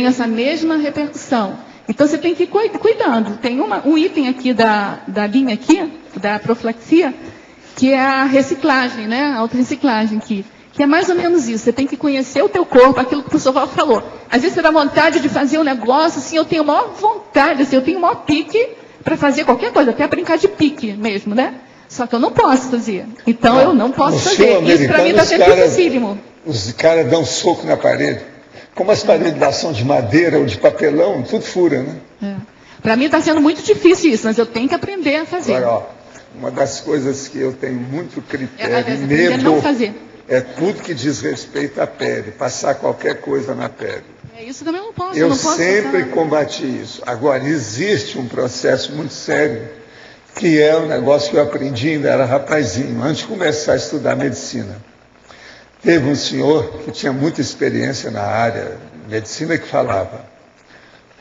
essa mesma repercussão. Então você tem que ir cuidando. Tem um item aqui da linha aqui, da profilaxia, que é a reciclagem, né? A autorreciclagem que é mais ou menos isso. Você tem que conhecer o teu corpo, aquilo que o professor Val falou. Às vezes você dá vontade de fazer um negócio, assim, eu tenho maior vontade, assim, eu tenho maior pique para fazer qualquer coisa, até brincar de pique mesmo, né? Só que eu não posso fazer. Então eu não posso fazer. Isso para mim está sendo dificílimo. Os caras dão soco na parede. Como as paredes lá são de madeira ou de papelão, tudo fura, né? Para mim está sendo muito difícil isso, mas eu tenho que aprender a fazer. Agora, uma das coisas que eu tenho muito critério e medo não fazer. É tudo que diz respeito à pele, passar qualquer coisa na pele. Isso também eu não posso. Eu sempre combati isso. Agora, existe um processo muito sério, que é um negócio que eu aprendi ainda era rapazinho, antes de começar a estudar medicina. Teve um senhor que tinha muita experiência na área de medicina que falava: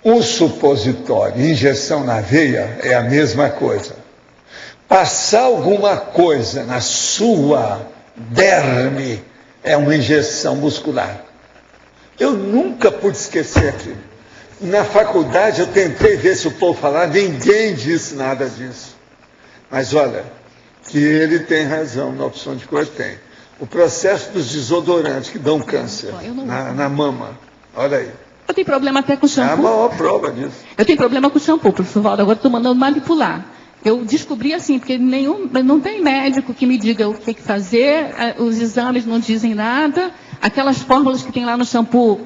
um supositório, injeção na veia é a mesma coisa. Passar alguma coisa na sua derme é uma injeção muscular. Eu nunca pude esquecer aquilo. Na faculdade eu tentei ver se o povo falava, ninguém disse nada disso. Mas olha, que ele tem razão na opção de cor, tem. O processo dos desodorantes que dão câncer na mama, olha aí. Eu tenho problema até com shampoo. É a maior prova disso. Eu tenho problema com shampoo, professor Valdo, agora estou mandando manipular. Eu descobri assim, porque não tem médico que me diga o que fazer, os exames não dizem nada, aquelas fórmulas que tem lá no shampoo,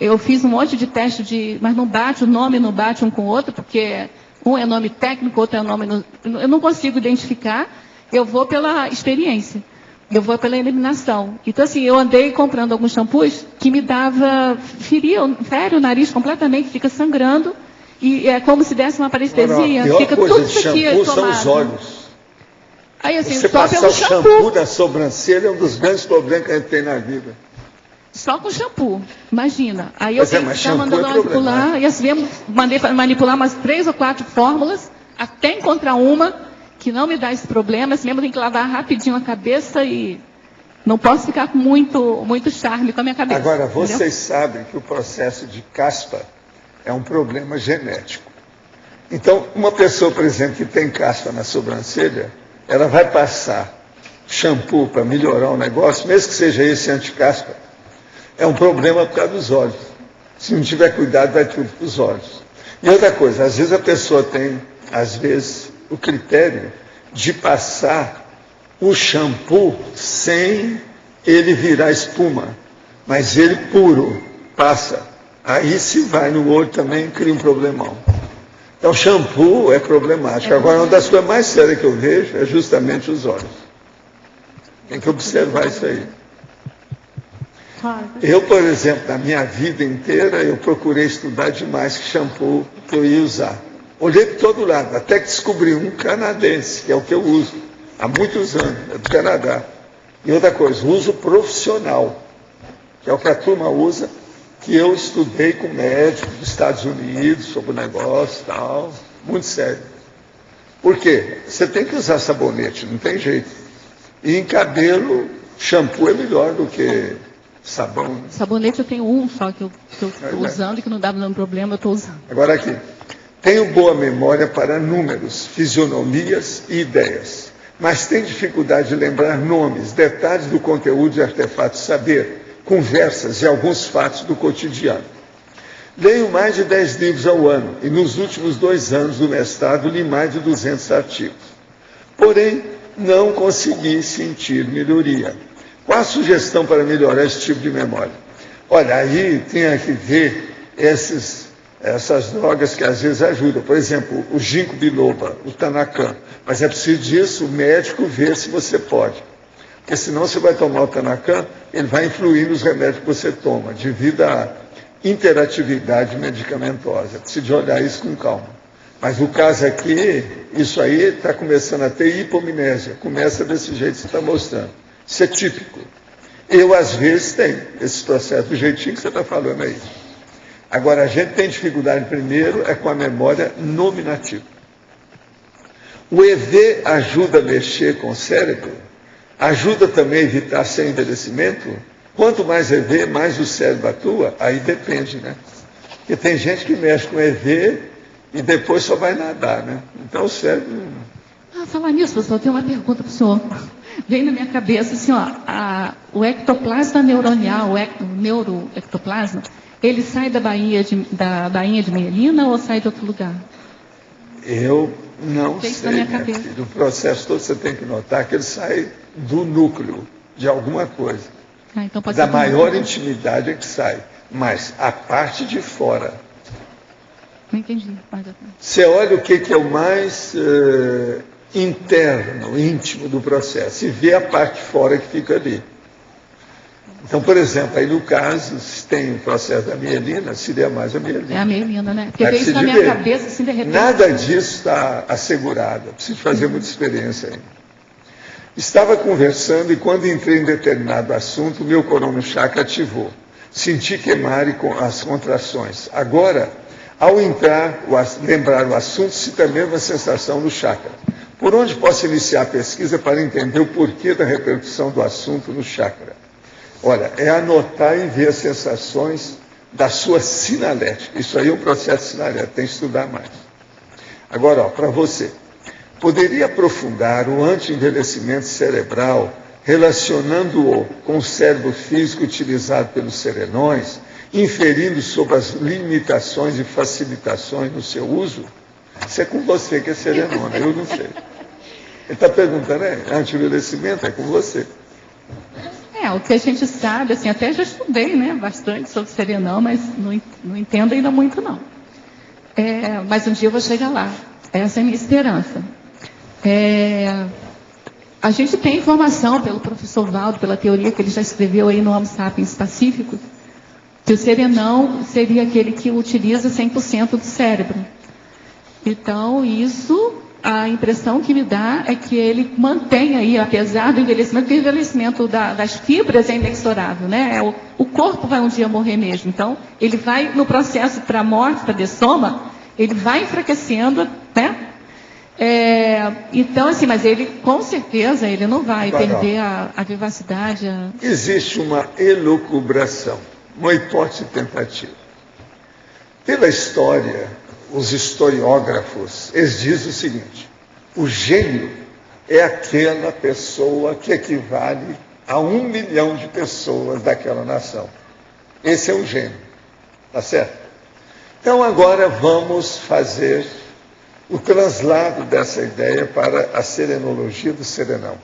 eu fiz um monte de teste, mas não bate, o nome não bate um com o outro, porque um é nome técnico, outro é nome... Eu não consigo identificar, eu vou pela experiência, eu vou pela eliminação. Então, assim, eu andei comprando alguns shampoos que me fere o nariz completamente, fica sangrando, e é como se desse uma parestesia. Fica tudo isso aqui shampoo tomado. são os olhos. Aí, assim, você só passar pelo o shampoo da sobrancelha é um dos grandes problemas que a gente tem na vida. Só com shampoo, imagina. Aí eu tenho que ficar mandando manipular, e assim mesmo, mandei manipular umas 3 ou 4 fórmulas, até encontrar uma que não me dá esse problema, assim mesmo eu tenho que lavar rapidinho a cabeça e não posso ficar com muito charme com a minha cabeça. Agora, vocês sabem que o processo de caspa é um problema genético. Então, uma pessoa, por exemplo, que tem caspa na sobrancelha, ela vai passar shampoo para melhorar o negócio, mesmo que seja esse anti-caspa, é um problema por causa dos olhos. Se não tiver cuidado, vai tudo para os olhos. E outra coisa, às vezes a pessoa tem, o critério de passar o shampoo sem ele virar espuma, mas ele puro, passa. Aí se vai no olho também, cria um problemão. Então shampoo é problemático. Agora, uma das coisas mais sérias que eu vejo é justamente os olhos. Tem que observar isso aí. Eu, por exemplo, na minha vida inteira, eu procurei estudar demais que shampoo que eu ia usar. Olhei para todo lado, até que descobri um canadense, que é o que eu uso há muitos anos, é do Canadá. E outra coisa, uso profissional, que é o que a turma usa, que eu estudei com médicos dos Estados Unidos sobre o negócio e tal, muito sério. Por quê? Você tem que usar sabonete, não tem jeito. E em cabelo, shampoo é melhor do que sabão. Sabonete eu tenho um só que eu estou usando e que não dá nenhum problema, eu estou usando. Agora aqui, tenho boa memória para números, fisionomias e ideias, mas tenho dificuldade de lembrar nomes, detalhes do conteúdo de artefatos saber, conversas e alguns fatos do cotidiano. Leio mais de 10 livros ao ano e nos últimos 2 anos do mestrado li mais de 200 artigos. Porém, não consegui sentir melhoria. Qual a sugestão para melhorar esse tipo de memória? Olha, aí tem que ver essas drogas que às vezes ajudam. Por exemplo, o ginkgo biloba, o Tanacan. Mas é preciso disso, o médico ver se você pode. Porque senão você vai tomar o Tanacan, ele vai influir nos remédios que você toma, devido à interatividade medicamentosa. Precisa olhar isso com calma. Mas o caso aqui, isso aí está começando a ter hipomnésia. Começa desse jeito que você está mostrando. Isso é típico. Eu, às vezes, tenho esse processo do jeitinho que você está falando aí. Agora, a gente tem dificuldade, primeiro, é com a memória nominativa. O EV ajuda a mexer com o cérebro, ajuda também a evitar sem envelhecimento. Quanto mais EV, mais o cérebro atua, aí depende, né? Porque tem gente que mexe com EV e depois só vai nadar, né? Então o cérebro... Falar nisso, professor, eu tenho uma pergunta para o senhor. Vem na minha cabeça assim, o ectoplasma neuronial, o neuroectoplasma, ele sai da bainha de mielina ou sai de outro lugar? Eu não sei, na minha cabeça. Do processo todo você tem que notar que ele sai do núcleo de alguma coisa. Então pode da ser maior intimidade é que sai, mas a parte de fora. Não entendi. Você olha o que é o mais interno, íntimo do processo, e vê a parte de fora que fica ali. Então, por exemplo, aí no caso, se tem o processo da mielina, seria mais a mielina. É a mielina, né? Porque veio isso na minha cabeça, assim, de repente. Nada disso está assegurado. Preciso fazer muita experiência ainda. Estava conversando e quando entrei em determinado assunto, o meu corono chakra ativou. Senti queimar as contrações. Agora, ao lembrar o assunto, sinto a mesma sensação no chakra. Por onde posso iniciar a pesquisa para entender o porquê da repercussão do assunto no chakra? Olha, é anotar e ver as sensações da sua sinalética. Isso aí é um processo sinalético, tem que estudar mais. Agora, para você. poderia aprofundar o anti-envelhecimento cerebral, relacionando-o com o cérebro físico utilizado pelos serenões, inferindo sobre as limitações e facilitações no seu uso? Isso é com você que é serenona, eu não sei. Ele está perguntando, anti-envelhecimento? É com você. O que a gente sabe, assim, até já estudei, né, bastante sobre serenão, mas não entendo ainda muito, não. Mas um dia eu vou chegar lá. Essa é a minha esperança. A gente tem informação pelo professor Valdo, pela teoria que ele já escreveu aí no Homo sapiens pacífico, que o serenão seria aquele que utiliza 100% do cérebro. Então, isso, a impressão que me dá é que ele mantém aí, apesar do envelhecimento, porque o envelhecimento das fibras é inexorável, né? O corpo vai um dia morrer mesmo. Então, ele vai, no processo para a morte, para a dessoma, ele vai enfraquecendo, né? Então, assim, mas ele, com certeza, ele não vai perder a vivacidade. Existe uma elucubração, uma hipótese tentativa. Pela história, os historiógrafos, eles dizem o seguinte: o gênio é aquela pessoa que equivale a 1 milhão de pessoas daquela nação. Esse é um gênio, tá certo? Então agora vamos fazer o translado dessa ideia para a serenologia do serenão.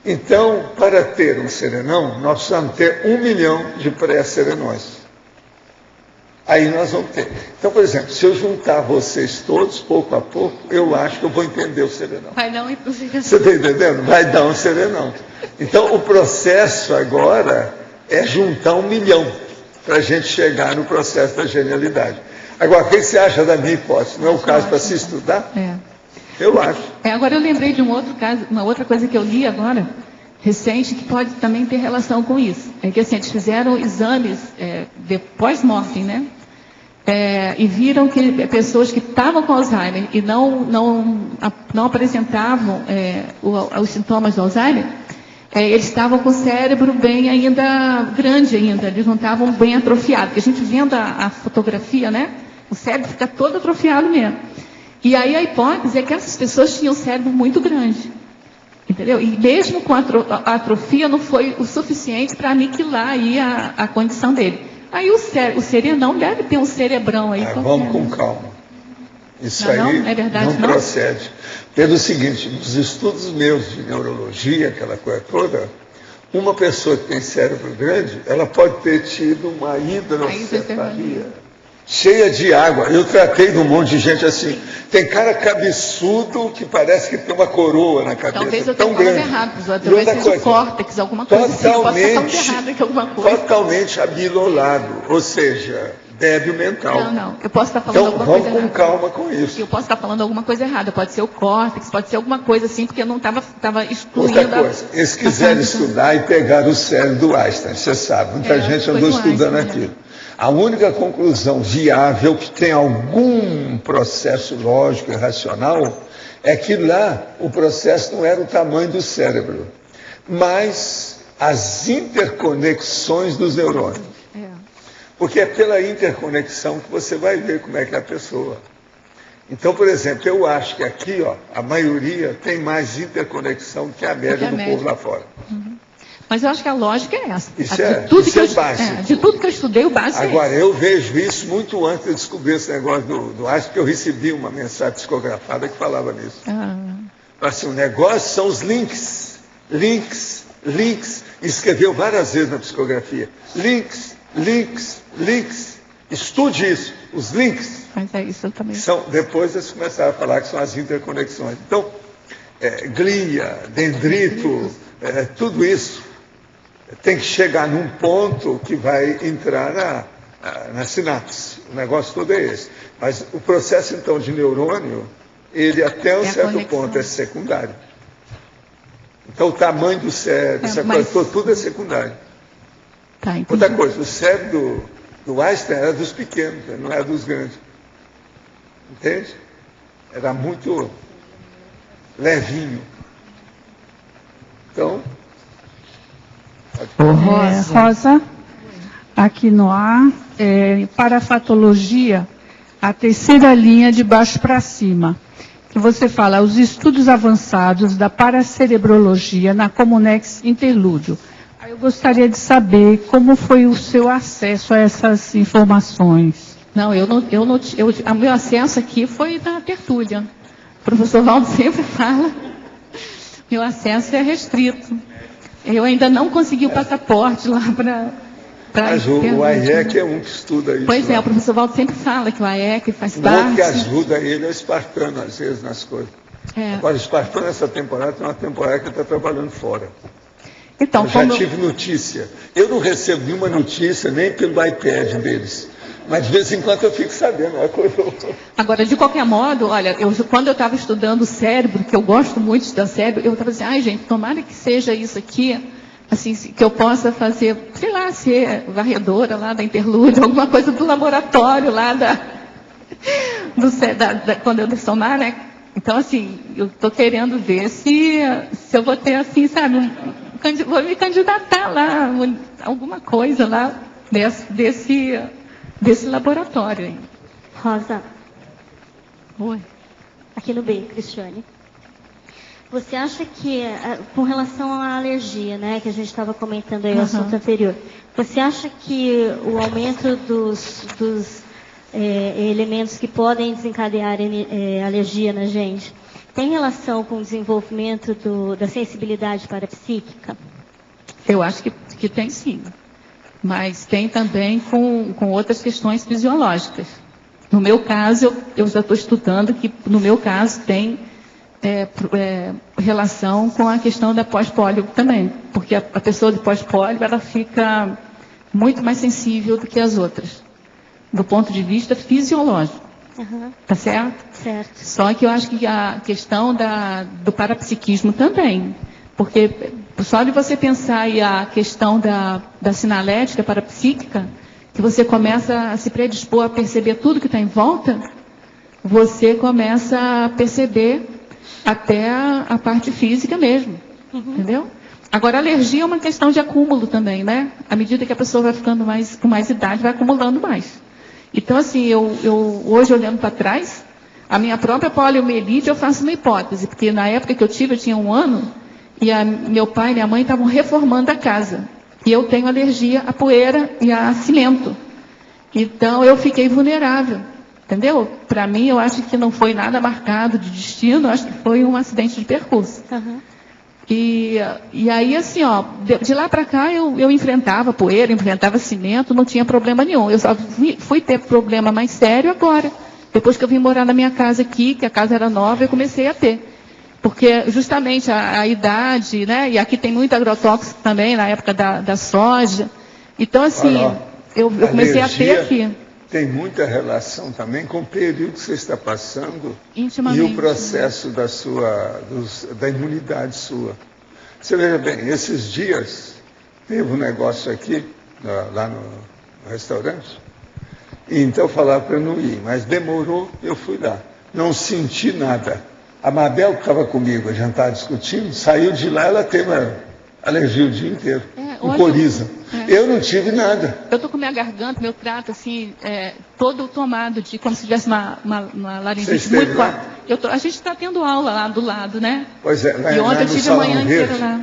Então, para ter um serenão, nós precisamos ter 1 milhão de pré-serenões. Aí nós vamos ter. Então, por exemplo, se eu juntar vocês todos, pouco a pouco, eu acho que eu vou entender o serenão. Vai dar um serenão. Você está entendendo? Vai dar um serenão. Então, o processo agora é juntar 1 milhão para a gente chegar no processo da genialidade. Agora, o que você acha da minha hipótese? Não é o caso para se estudar? Eu acho. Agora eu lembrei de um outro caso, uma outra coisa que eu li agora, recente, que pode também ter relação com isso. É que assim, eles fizeram exames de pós-mortem, né? E viram que pessoas que estavam com Alzheimer e não apresentavam os sintomas do Alzheimer, eles estavam com o cérebro bem ainda grande ainda, eles não estavam bem atrofiados. Porque a gente vendo a fotografia, né? O cérebro fica todo atrofiado mesmo. E aí a hipótese é que essas pessoas tinham o cérebro muito grande. Entendeu? E mesmo com a atrofia não foi o suficiente para aniquilar aí a condição dele. Aí o serenão deve ter um cerebrão aí. Vamos com calma. Isso aí é verdade, não procede. Pelo seguinte, nos estudos meus de neurologia, aquela coisa toda, uma pessoa que tem cérebro grande, ela pode ter tido uma hidrocefalia cheia de água. Eu tratei de um monte de gente assim. Tem cara cabeçudo que parece que tem uma coroa na cabeça. Talvez eu tão tenha grande. Errado, talvez seja o córtex, alguma coisa assim. Totalmente abilolado. Ou seja, débil mental. Não. Eu posso estar falando alguma coisa errada. Então, vamos com calma com isso. Eu posso estar falando alguma coisa errada. Pode ser o córtex, pode ser alguma coisa assim, porque eu não estava excluindo. Outra coisa, eles quiseram estudar e pegar o cérebro do Einstein, você sabe. Muita gente andou estudando aquilo. A única conclusão viável que tem algum processo lógico e racional é que lá o processo não era o tamanho do cérebro, mas as interconexões dos neurônios. Porque é pela interconexão que você vai ver como é que é a pessoa. Então, por exemplo, eu acho que aqui, a maioria tem mais interconexão que a média do povo lá fora. Mas eu acho que a lógica é essa. Isso é básico. De tudo que eu estudei, o básico Agora, eu vejo isso muito antes de descobrir esse negócio do Einstein, porque eu recebi uma mensagem psicografada que falava nisso. Assim, o negócio são os links. Escreveu várias vezes na psicografia. Links. Estude isso, os links. Mas é isso também. Depois eles começaram a falar que são as interconexões. Então, glia, dendrito, tudo isso tem que chegar num ponto que vai entrar na sinapse. O negócio todo é esse. Mas o processo, então, de neurônio, ele até um certo ponto é secundário. Então, o tamanho do cérebro, essa coisa toda, tudo é secundário. Outra coisa, o cérebro do Einstein era dos pequenos, não era dos grandes. Entende? Era muito levinho. Então... Rosa, aqui no ar, para a patologia, a terceira linha de baixo para cima. que você fala os estudos avançados da paracerebrologia na Comunex Interlúdio. Aí eu gostaria de saber como foi o seu acesso a essas informações. Não, o meu acesso aqui foi da tertúlia. O professor Valdo sempre fala, meu acesso é restrito. Eu ainda não consegui o passaporte lá para... Mas o AIEC é um que estuda isso. Pois é, o professor Valdo sempre fala que o AIEC faz parte. parte. O que ajuda ele é o espartano, às vezes, nas coisas. Agora, o espartano, essa temporada, tem uma temporada que está trabalhando fora. Então, eu já tive notícia. Eu não recebo nenhuma notícia, nem pelo iPad deles. Mas de vez em quando eu fico sabendo. Agora, de qualquer modo, olha, quando eu estava estudando o cérebro, que eu gosto muito de estudar cérebro, eu estava assim, ai gente, tomara que seja isso aqui, assim, que eu possa fazer, sei lá, ser varredora lá da Interlúdio, alguma coisa do laboratório lá quando eu dessomar, né? Então, assim, eu estou querendo ver se eu vou ter, assim, sabe, vou me candidatar lá, alguma coisa lá desse laboratório aí. Rosa. Oi. Aqui no B, Cristiane. Você acha que, com relação à alergia, né, que a gente estava comentando aí no assunto anterior, você acha que o aumento dos elementos que podem desencadear alergia na gente tem relação com o desenvolvimento da sensibilidade parapsíquica? Eu acho que tem sim. Mas tem também com outras questões fisiológicas. No meu caso, eu já estou estudando que, no meu caso, tem relação com a questão da pós-pólio também. Porque a pessoa de pós-pólio, ela fica muito mais sensível do que as outras, do ponto de vista fisiológico. Tá certo? Certo. Só que eu acho que a questão do parapsiquismo também. Porque só de você pensar aí a questão da sinalética parapsíquica, que você começa a se predispor a perceber tudo que está em volta, você começa a perceber até a parte física mesmo. Entendeu? Agora, a alergia é uma questão de acúmulo também, né? À medida que a pessoa vai ficando com mais idade, vai acumulando mais. Então, assim, eu hoje, olhando para trás, a minha própria poliomielite, eu faço uma hipótese, porque na época que eu tinha 1 ano, e meu pai e minha mãe estavam reformando a casa. E eu tenho alergia à poeira e a cimento. Então, eu fiquei vulnerável. Entendeu? Para mim, eu acho que não foi nada marcado de destino, acho que foi um acidente de percurso. E aí, assim, ó, de lá para cá, eu enfrentava poeira, enfrentava cimento, não tinha problema nenhum. Eu só fui ter problema mais sério agora. Depois que eu vim morar na minha casa aqui, que a casa era nova, eu comecei a ter. Porque justamente a idade, né? E aqui tem muito agrotóxico também, na época da soja. Então, assim, eu comecei a ter aqui. Tem muita relação também com o período que você está passando intimamente, e o processo da imunidade sua. Você veja bem, esses dias teve um negócio aqui, lá no restaurante, e então falaram para eu não ir, mas demorou, eu fui lá. Não senti nada. A Mabel, que estava comigo, a gente estava discutindo, saiu de lá, ela teve uma alergia o dia inteiro, coriza. Eu não tive nada. Eu estou com minha garganta, meu trato, assim, todo tomado de como se tivesse uma laringite muito forte. A gente está tendo aula lá do lado, né? Pois é, lá, e ontem eu tive a manhã inteira lá.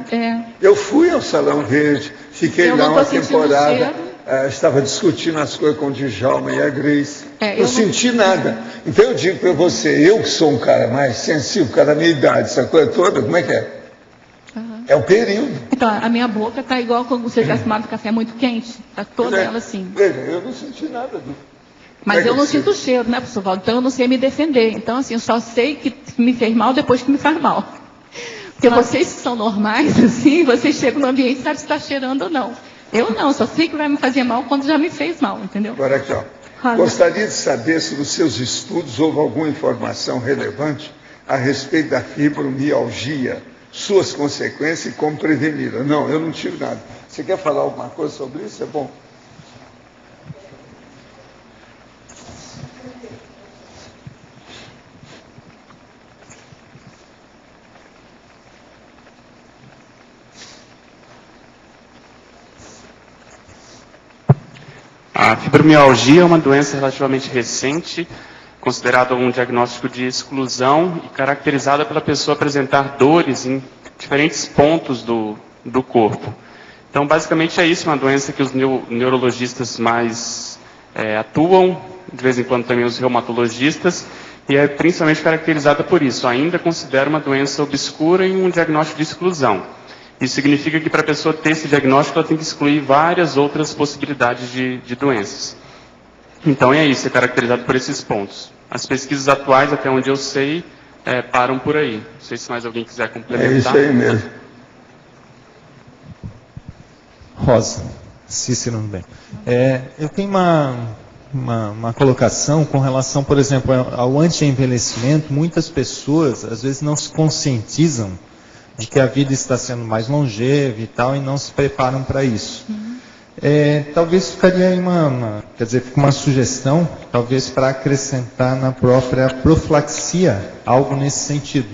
Eu fui ao Salão Verde, fiquei lá uma temporada, estava discutindo as coisas com o Djalma e a Grace. Não senti nada. Então eu digo para você, eu que sou um cara mais sensível, cara da minha idade, essa coisa toda, como é que é? É o período. Então, a minha boca está igual quando você já tomado café muito quente. Está toda ela assim. Veja, eu não senti nada. Mas eu não sinto o cheiro, né, professor Valdo? Então eu não sei me defender. Então, assim, eu só sei que me fez mal depois que me faz mal. Porque vocês que são normais, assim, vocês chegam no ambiente e sabem se está cheirando ou não. Eu não, só sei que vai me fazer mal quando já me fez mal, entendeu? Agora aqui, ó. Gostaria de saber se nos seus estudos houve alguma informação relevante a respeito da fibromialgia, suas consequências e como preveni-la. Não, eu não tive nada. Você quer falar alguma coisa sobre isso? É bom. A fibromialgia é uma doença relativamente recente, considerado um diagnóstico de exclusão e caracterizada pela pessoa apresentar dores em diferentes pontos do corpo. Então, basicamente é isso, uma doença que os neurologistas mais atuam, de vez em quando também os reumatologistas, e é principalmente caracterizada por isso. Ainda considera uma doença obscura e um diagnóstico de exclusão. Isso significa que para a pessoa ter esse diagnóstico, ela tem que excluir várias outras possibilidades de doenças. Então é isso, é caracterizado por esses pontos. As pesquisas atuais, até onde eu sei, param por aí. Não sei se mais alguém quiser complementar. É isso aí mesmo. Rosa, Cícero, bem. Eu tenho uma colocação com relação, por exemplo, ao anti-envelhecimento. Muitas pessoas, às vezes, não se conscientizam de que a vida está sendo mais longeva e tal, e não se preparam para isso. Talvez ficaria aí uma sugestão, talvez para acrescentar na própria profilaxia, algo nesse sentido,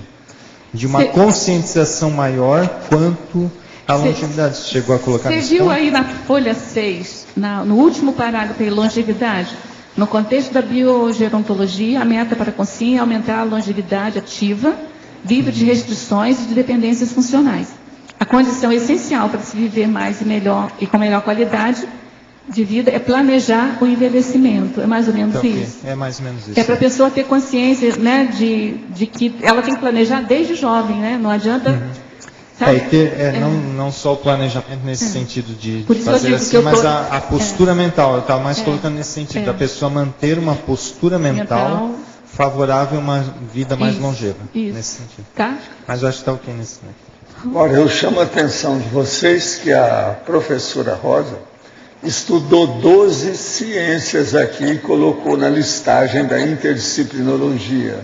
de uma conscientização maior quanto à longevidade. Você chegou a colocar Você viu aí na folha 6, no último parágrafo aí, longevidade, no contexto da biogerontologia, a meta para a consciência é aumentar a longevidade ativa, livre de restrições e de dependências funcionais. A condição essencial para se viver mais e melhor e com melhor qualidade de vida é planejar o envelhecimento. É mais ou menos isso. É mais ou menos isso. É para a pessoa ter consciência, né, de que ela tem que planejar desde jovem, né? Não adianta. Não só o planejamento nesse sentido de Por isso fazer eu digo assim, que eu mas tô- a postura mental. Eu estava mais colocando nesse sentido, da pessoa manter uma postura mental favorável a uma vida mais longeva. Nesse sentido. Tá? Mas eu acho que está ok nesse sentido. Agora, eu chamo a atenção de vocês que a professora Rosa estudou 12 ciências aqui e colocou na listagem da interdisciplinologia.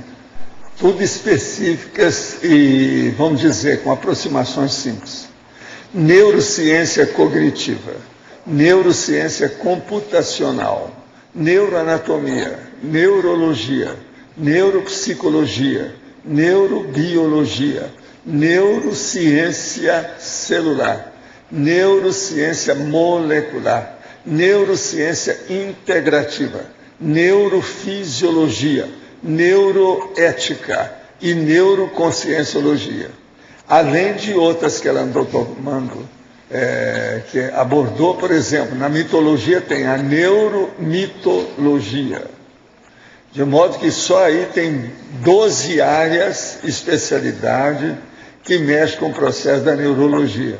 Tudo específicas e, vamos dizer, com aproximações simples. Neurociência cognitiva, neurociência computacional, neuroanatomia, neurologia, neuropsicologia, neurobiologia, neurociência celular, neurociência molecular, neurociência integrativa, neurofisiologia, neuroética e neuroconscienciologia. Além de outras que ela andou tomando, que abordou, por exemplo, na mitologia tem a neuromitologia. De modo que só aí tem 12 áreas, especialidade, que mexem com o processo da neurologia.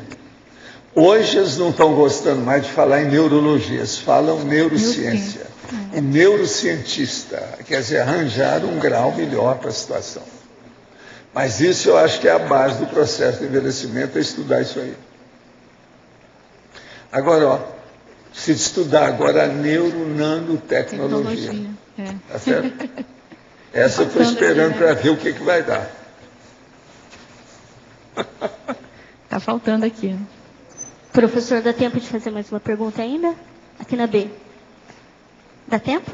Hoje eles não estão gostando mais de falar em neurologia, eles falam neurociência. E neurocientista, quer dizer, arranjar um grau melhor para a situação. Mas isso eu acho que é a base do processo de envelhecimento, é estudar isso aí. Agora, se estudar agora a neuronanotecnologia. Tá certo? Essa eu estou esperando para ver o que vai dar. Está faltando aqui. Professor, dá tempo de fazer mais uma pergunta ainda? Aqui na B. Dá tempo?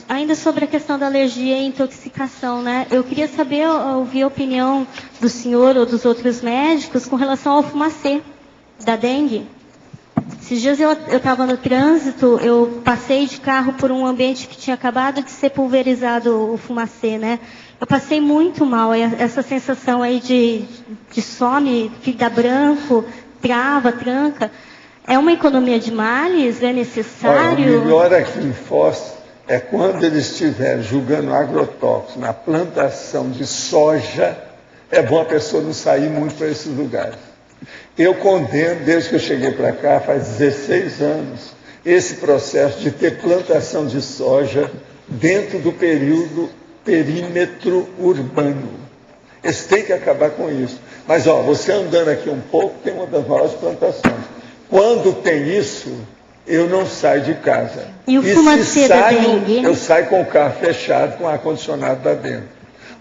Ainda sobre a questão da alergia e intoxicação, né? Eu queria saber, ouvir a opinião do senhor ou dos outros médicos com relação ao fumacê da dengue. Esses dias eu estava no trânsito, eu passei de carro por um ambiente que tinha acabado de ser pulverizado o fumacê, né? Eu passei muito mal, essa sensação aí de some, fica branco, trava, tranca. É uma economia de males? É necessário? Olha, o melhor aqui em Foz é quando eles estiverem julgando agrotóxicos na plantação de soja, é bom a pessoa não sair muito para esses lugares. Eu condeno, desde que eu cheguei para cá, faz 16 anos, esse processo de ter plantação de soja dentro do perímetro urbano. Eles têm que acabar com isso. Mas, você andando aqui um pouco, tem uma das maiores plantações. Quando tem isso, eu não saio de casa. E o fumacê da dengue? Eu saio com o carro fechado, com ar-condicionado lá dentro.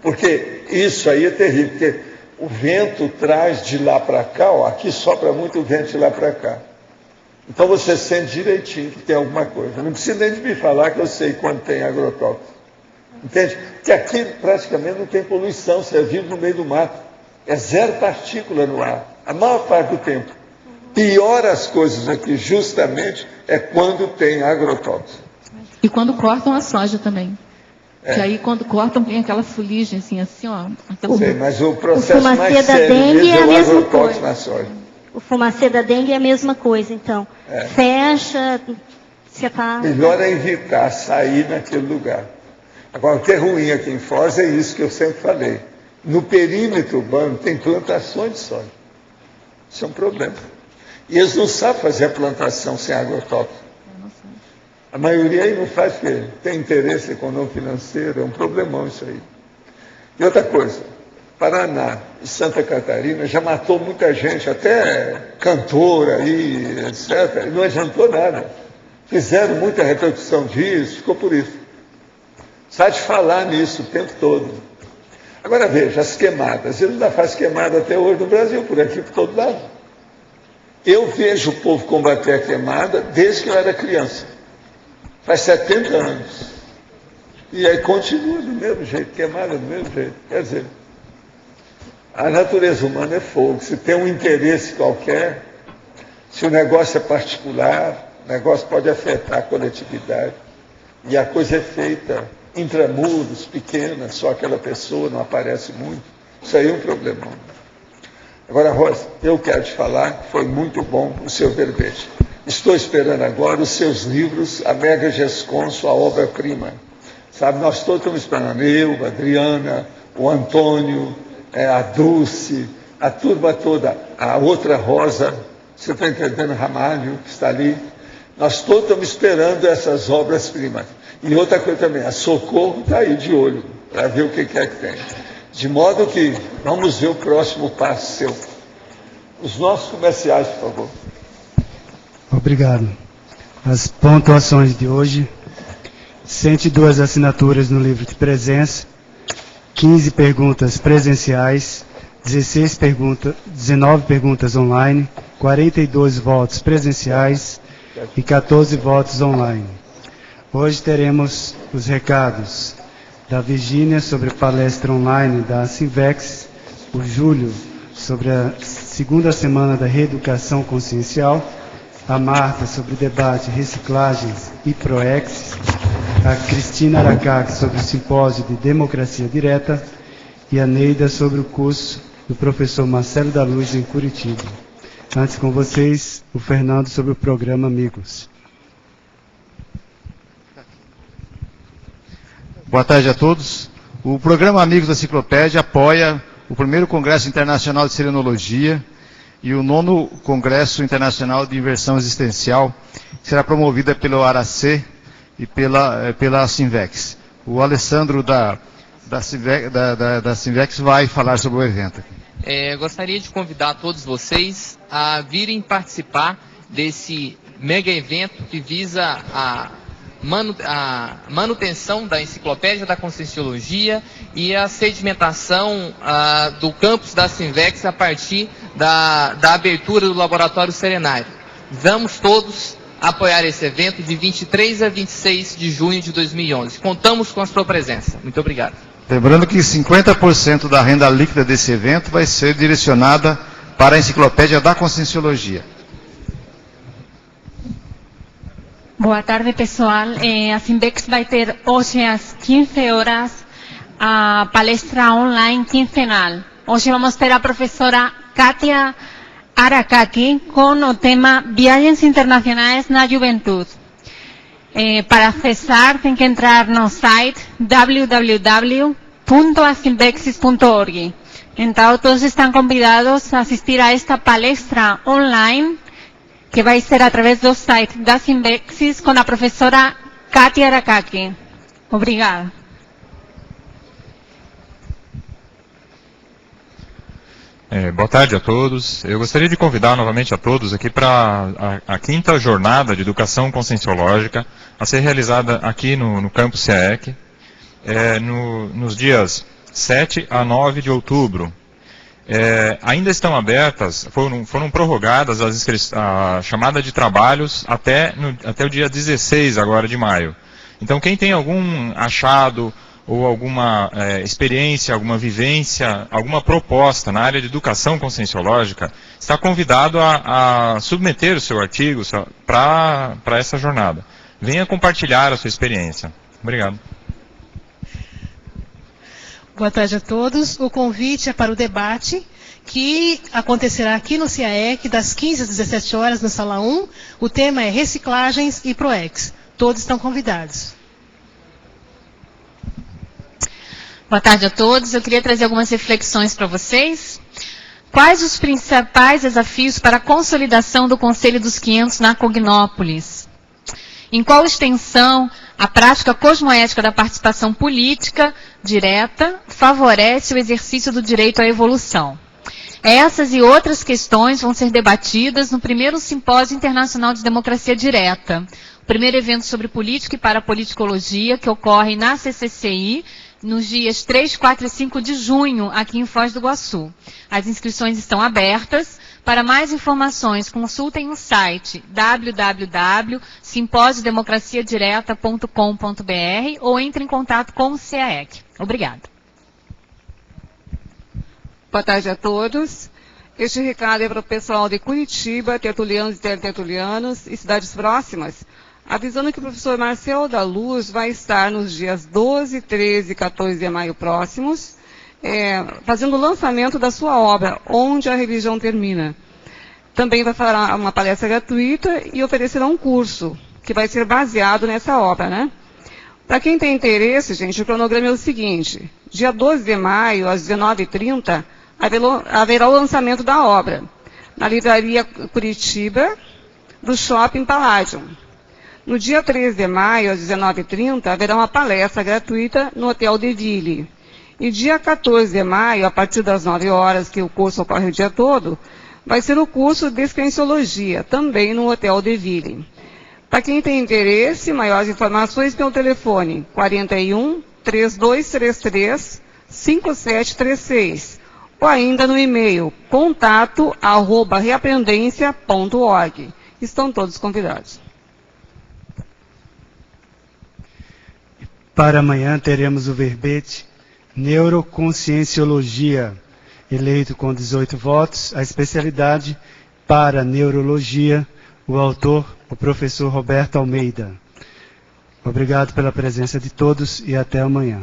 Porque isso aí é terrível, porque o vento traz de lá para cá, aqui sopra muito vento de lá para cá. Então você sente direitinho que tem alguma coisa. Não precisa nem de me falar que eu sei quando tem agrotóxico. Entende? Porque aqui praticamente não tem poluição, você vive no meio do mato. É zero partícula no ar, a maior parte do tempo. Pior as coisas aqui, justamente, é quando tem agrotóxico. E quando cortam a soja também. Que aí quando cortam tem aquela fuligem assim, ó. Aquela... Sei, mas o processo mais fumacê da sério dengue mesmo é a é o mesma agrotóxico coisa. na soja. O fumacê da dengue é a mesma coisa, então. Fecha, você tá... Melhor é evitar sair naquele lugar. Agora, o que é ruim aqui em Foz é isso que eu sempre falei. No perímetro urbano tem plantações de soja. Isso é um problema. E eles não sabem fazer a plantação sem agrotóxico. A maioria aí não faz porque tem interesse econômico-financeiro, é um problemão isso aí. E outra coisa, Paraná e Santa Catarina já matou muita gente, até cantor aí, etc. E não adiantou nada. Fizeram muita repercussão disso, ficou por isso. Sai de falar nisso o tempo todo. Agora veja, as queimadas. Ele ainda faz queimada até hoje no Brasil, por aqui, por todo lado. Eu vejo o povo combater a queimada desde que eu era criança. Faz 70 anos. E aí continua do mesmo jeito, queimada do mesmo jeito. Quer dizer, a natureza humana é fogo. Se tem um interesse qualquer, se o negócio é particular, o negócio pode afetar a coletividade. E a coisa é feita intramuros, pequena, só aquela pessoa, não aparece muito. Isso aí é um problemão. Agora, Rosa, eu quero te falar que foi muito bom o seu verbete. Estou esperando agora os seus livros, a Mega Gesconso, a obra-prima. Sabe, nós todos estamos esperando, eu, a Adriana, o Antônio, a Dulce, a turma toda, a outra Rosa, você está entendendo, Ramalho, que está ali. Nós todos estamos esperando essas obras-primas. E outra coisa também, a Socorro está aí de olho, para ver o que é que tem. De modo que, vamos ver o próximo passo seu. Os nossos comerciais, por favor. Obrigado. As pontuações de hoje: 102 assinaturas no livro de presença, 15 perguntas presenciais, 19 perguntas online, 42 votos presenciais e 14 votos online. Hoje teremos os recados da Virgínia sobre a palestra online da Sinvex, o Júlio sobre a segunda semana da reeducação consciencial, a Marta sobre o debate reciclagens e PROEX, a Cristina Aracaque sobre o simpósio de democracia direta e a Neida sobre o curso do professor Marcelo da Luz em Curitiba. Antes com vocês, o Fernando sobre o programa Amigos. Boa tarde a todos. O programa Amigos da Enciclopédia apoia o primeiro Congresso Internacional de Serenologia e o 9º Congresso Internacional de Inversão Existencial, que será promovida pelo ARAC e pela Sinvex. O Alessandro da Sinvex vai falar sobre o evento. Gostaria de convidar todos vocês a virem participar desse mega evento que visa a manutenção da Enciclopédia da Conscienciologia e a sedimentação do campus da Sinvex a partir da abertura do Laboratório Serenário. Vamos todos apoiar esse evento de 23 a 26 de junho de 2011. Contamos com a sua presença. Muito obrigado. Lembrando que 50% da renda líquida desse evento vai ser direcionada para a Enciclopédia da Conscienciologia. Boa tarde, pessoal. A Sinvex vai ter hoje às 15 horas a palestra online quinzenal. Hoje vamos ter a professora Kátia Aracaque com o tema Viagens Internacionais na Juventude. Para acessar, tem que entrar no site www.asinvexis.org. Então, todos estão convidados a assistir a esta palestra online, que vai ser através do site da Sinvexis com a professora Kátia Aracaque. Obrigada. Boa tarde a todos. Eu gostaria de convidar novamente a todos aqui para a 5ª jornada de educação conscienciológica a ser realizada aqui no campus CAEC, nos dias 7 a 9 de outubro. Ainda estão abertas, foram prorrogadas a chamada de trabalhos até o dia 16 agora de maio. Então quem tem algum achado ou alguma experiência, alguma vivência, alguma proposta na área de educação conscienciológica, está convidado a submeter o seu artigo para essa jornada. Venha compartilhar a sua experiência. Obrigado. Boa tarde a todos. O convite é para o debate que acontecerá aqui no CIAEC das 15 às 17 horas na sala 1. O tema é reciclagens e PROEX. Todos estão convidados. Boa tarde a todos. Eu queria trazer algumas reflexões para vocês. Quais os principais desafios para a consolidação do Conselho dos 500 na Cognópolis? Em qual extensão a prática cosmoética da participação política direta favorece o exercício do direito à evolução? Essas e outras questões vão ser debatidas no primeiro Simpósio Internacional de Democracia Direta, o primeiro evento sobre política e parapoliticologia, que ocorre na CCCI, nos dias 3, 4 e 5 de junho, aqui em Foz do Iguaçu. As inscrições estão abertas. Para mais informações, consultem o site www.simposiodemocraciadireta.com.br ou entre em contato com o CIAEC. Obrigada. Boa tarde a todos. Este recado é para o pessoal de Curitiba, tertulianos e tertulianos e cidades próximas, avisando que o professor Marcel da Luz vai estar nos dias 12, 13 e 14 de maio próximos, fazendo o lançamento da sua obra, Onde a Religião Termina. Também vai falar uma palestra gratuita e oferecerá um curso, que vai ser baseado nessa obra, né? Para quem tem interesse, gente, o cronograma é o seguinte: dia 12 de maio, às 19h30, haverá o lançamento da obra, na Livraria Curitiba, do Shopping Palladium. No dia 13 de maio, às 19h30, haverá uma palestra gratuita no Hotel de Ville. E dia 14 de maio, a partir das 9 horas, que o curso ocorre o dia todo, vai ser o curso de Descrenciologia, também no Hotel de Ville. Para quem tem interesse, maiores informações pelo telefone 41 3233 5736 ou ainda no e-mail contato@reaprendência.org. Estão todos convidados. Para amanhã teremos o verbete Neuroconscienciologia, eleito com 18 votos, a especialidade para neurologia, o autor, o professor Roberto Almeida. Obrigado pela presença de todos e até amanhã.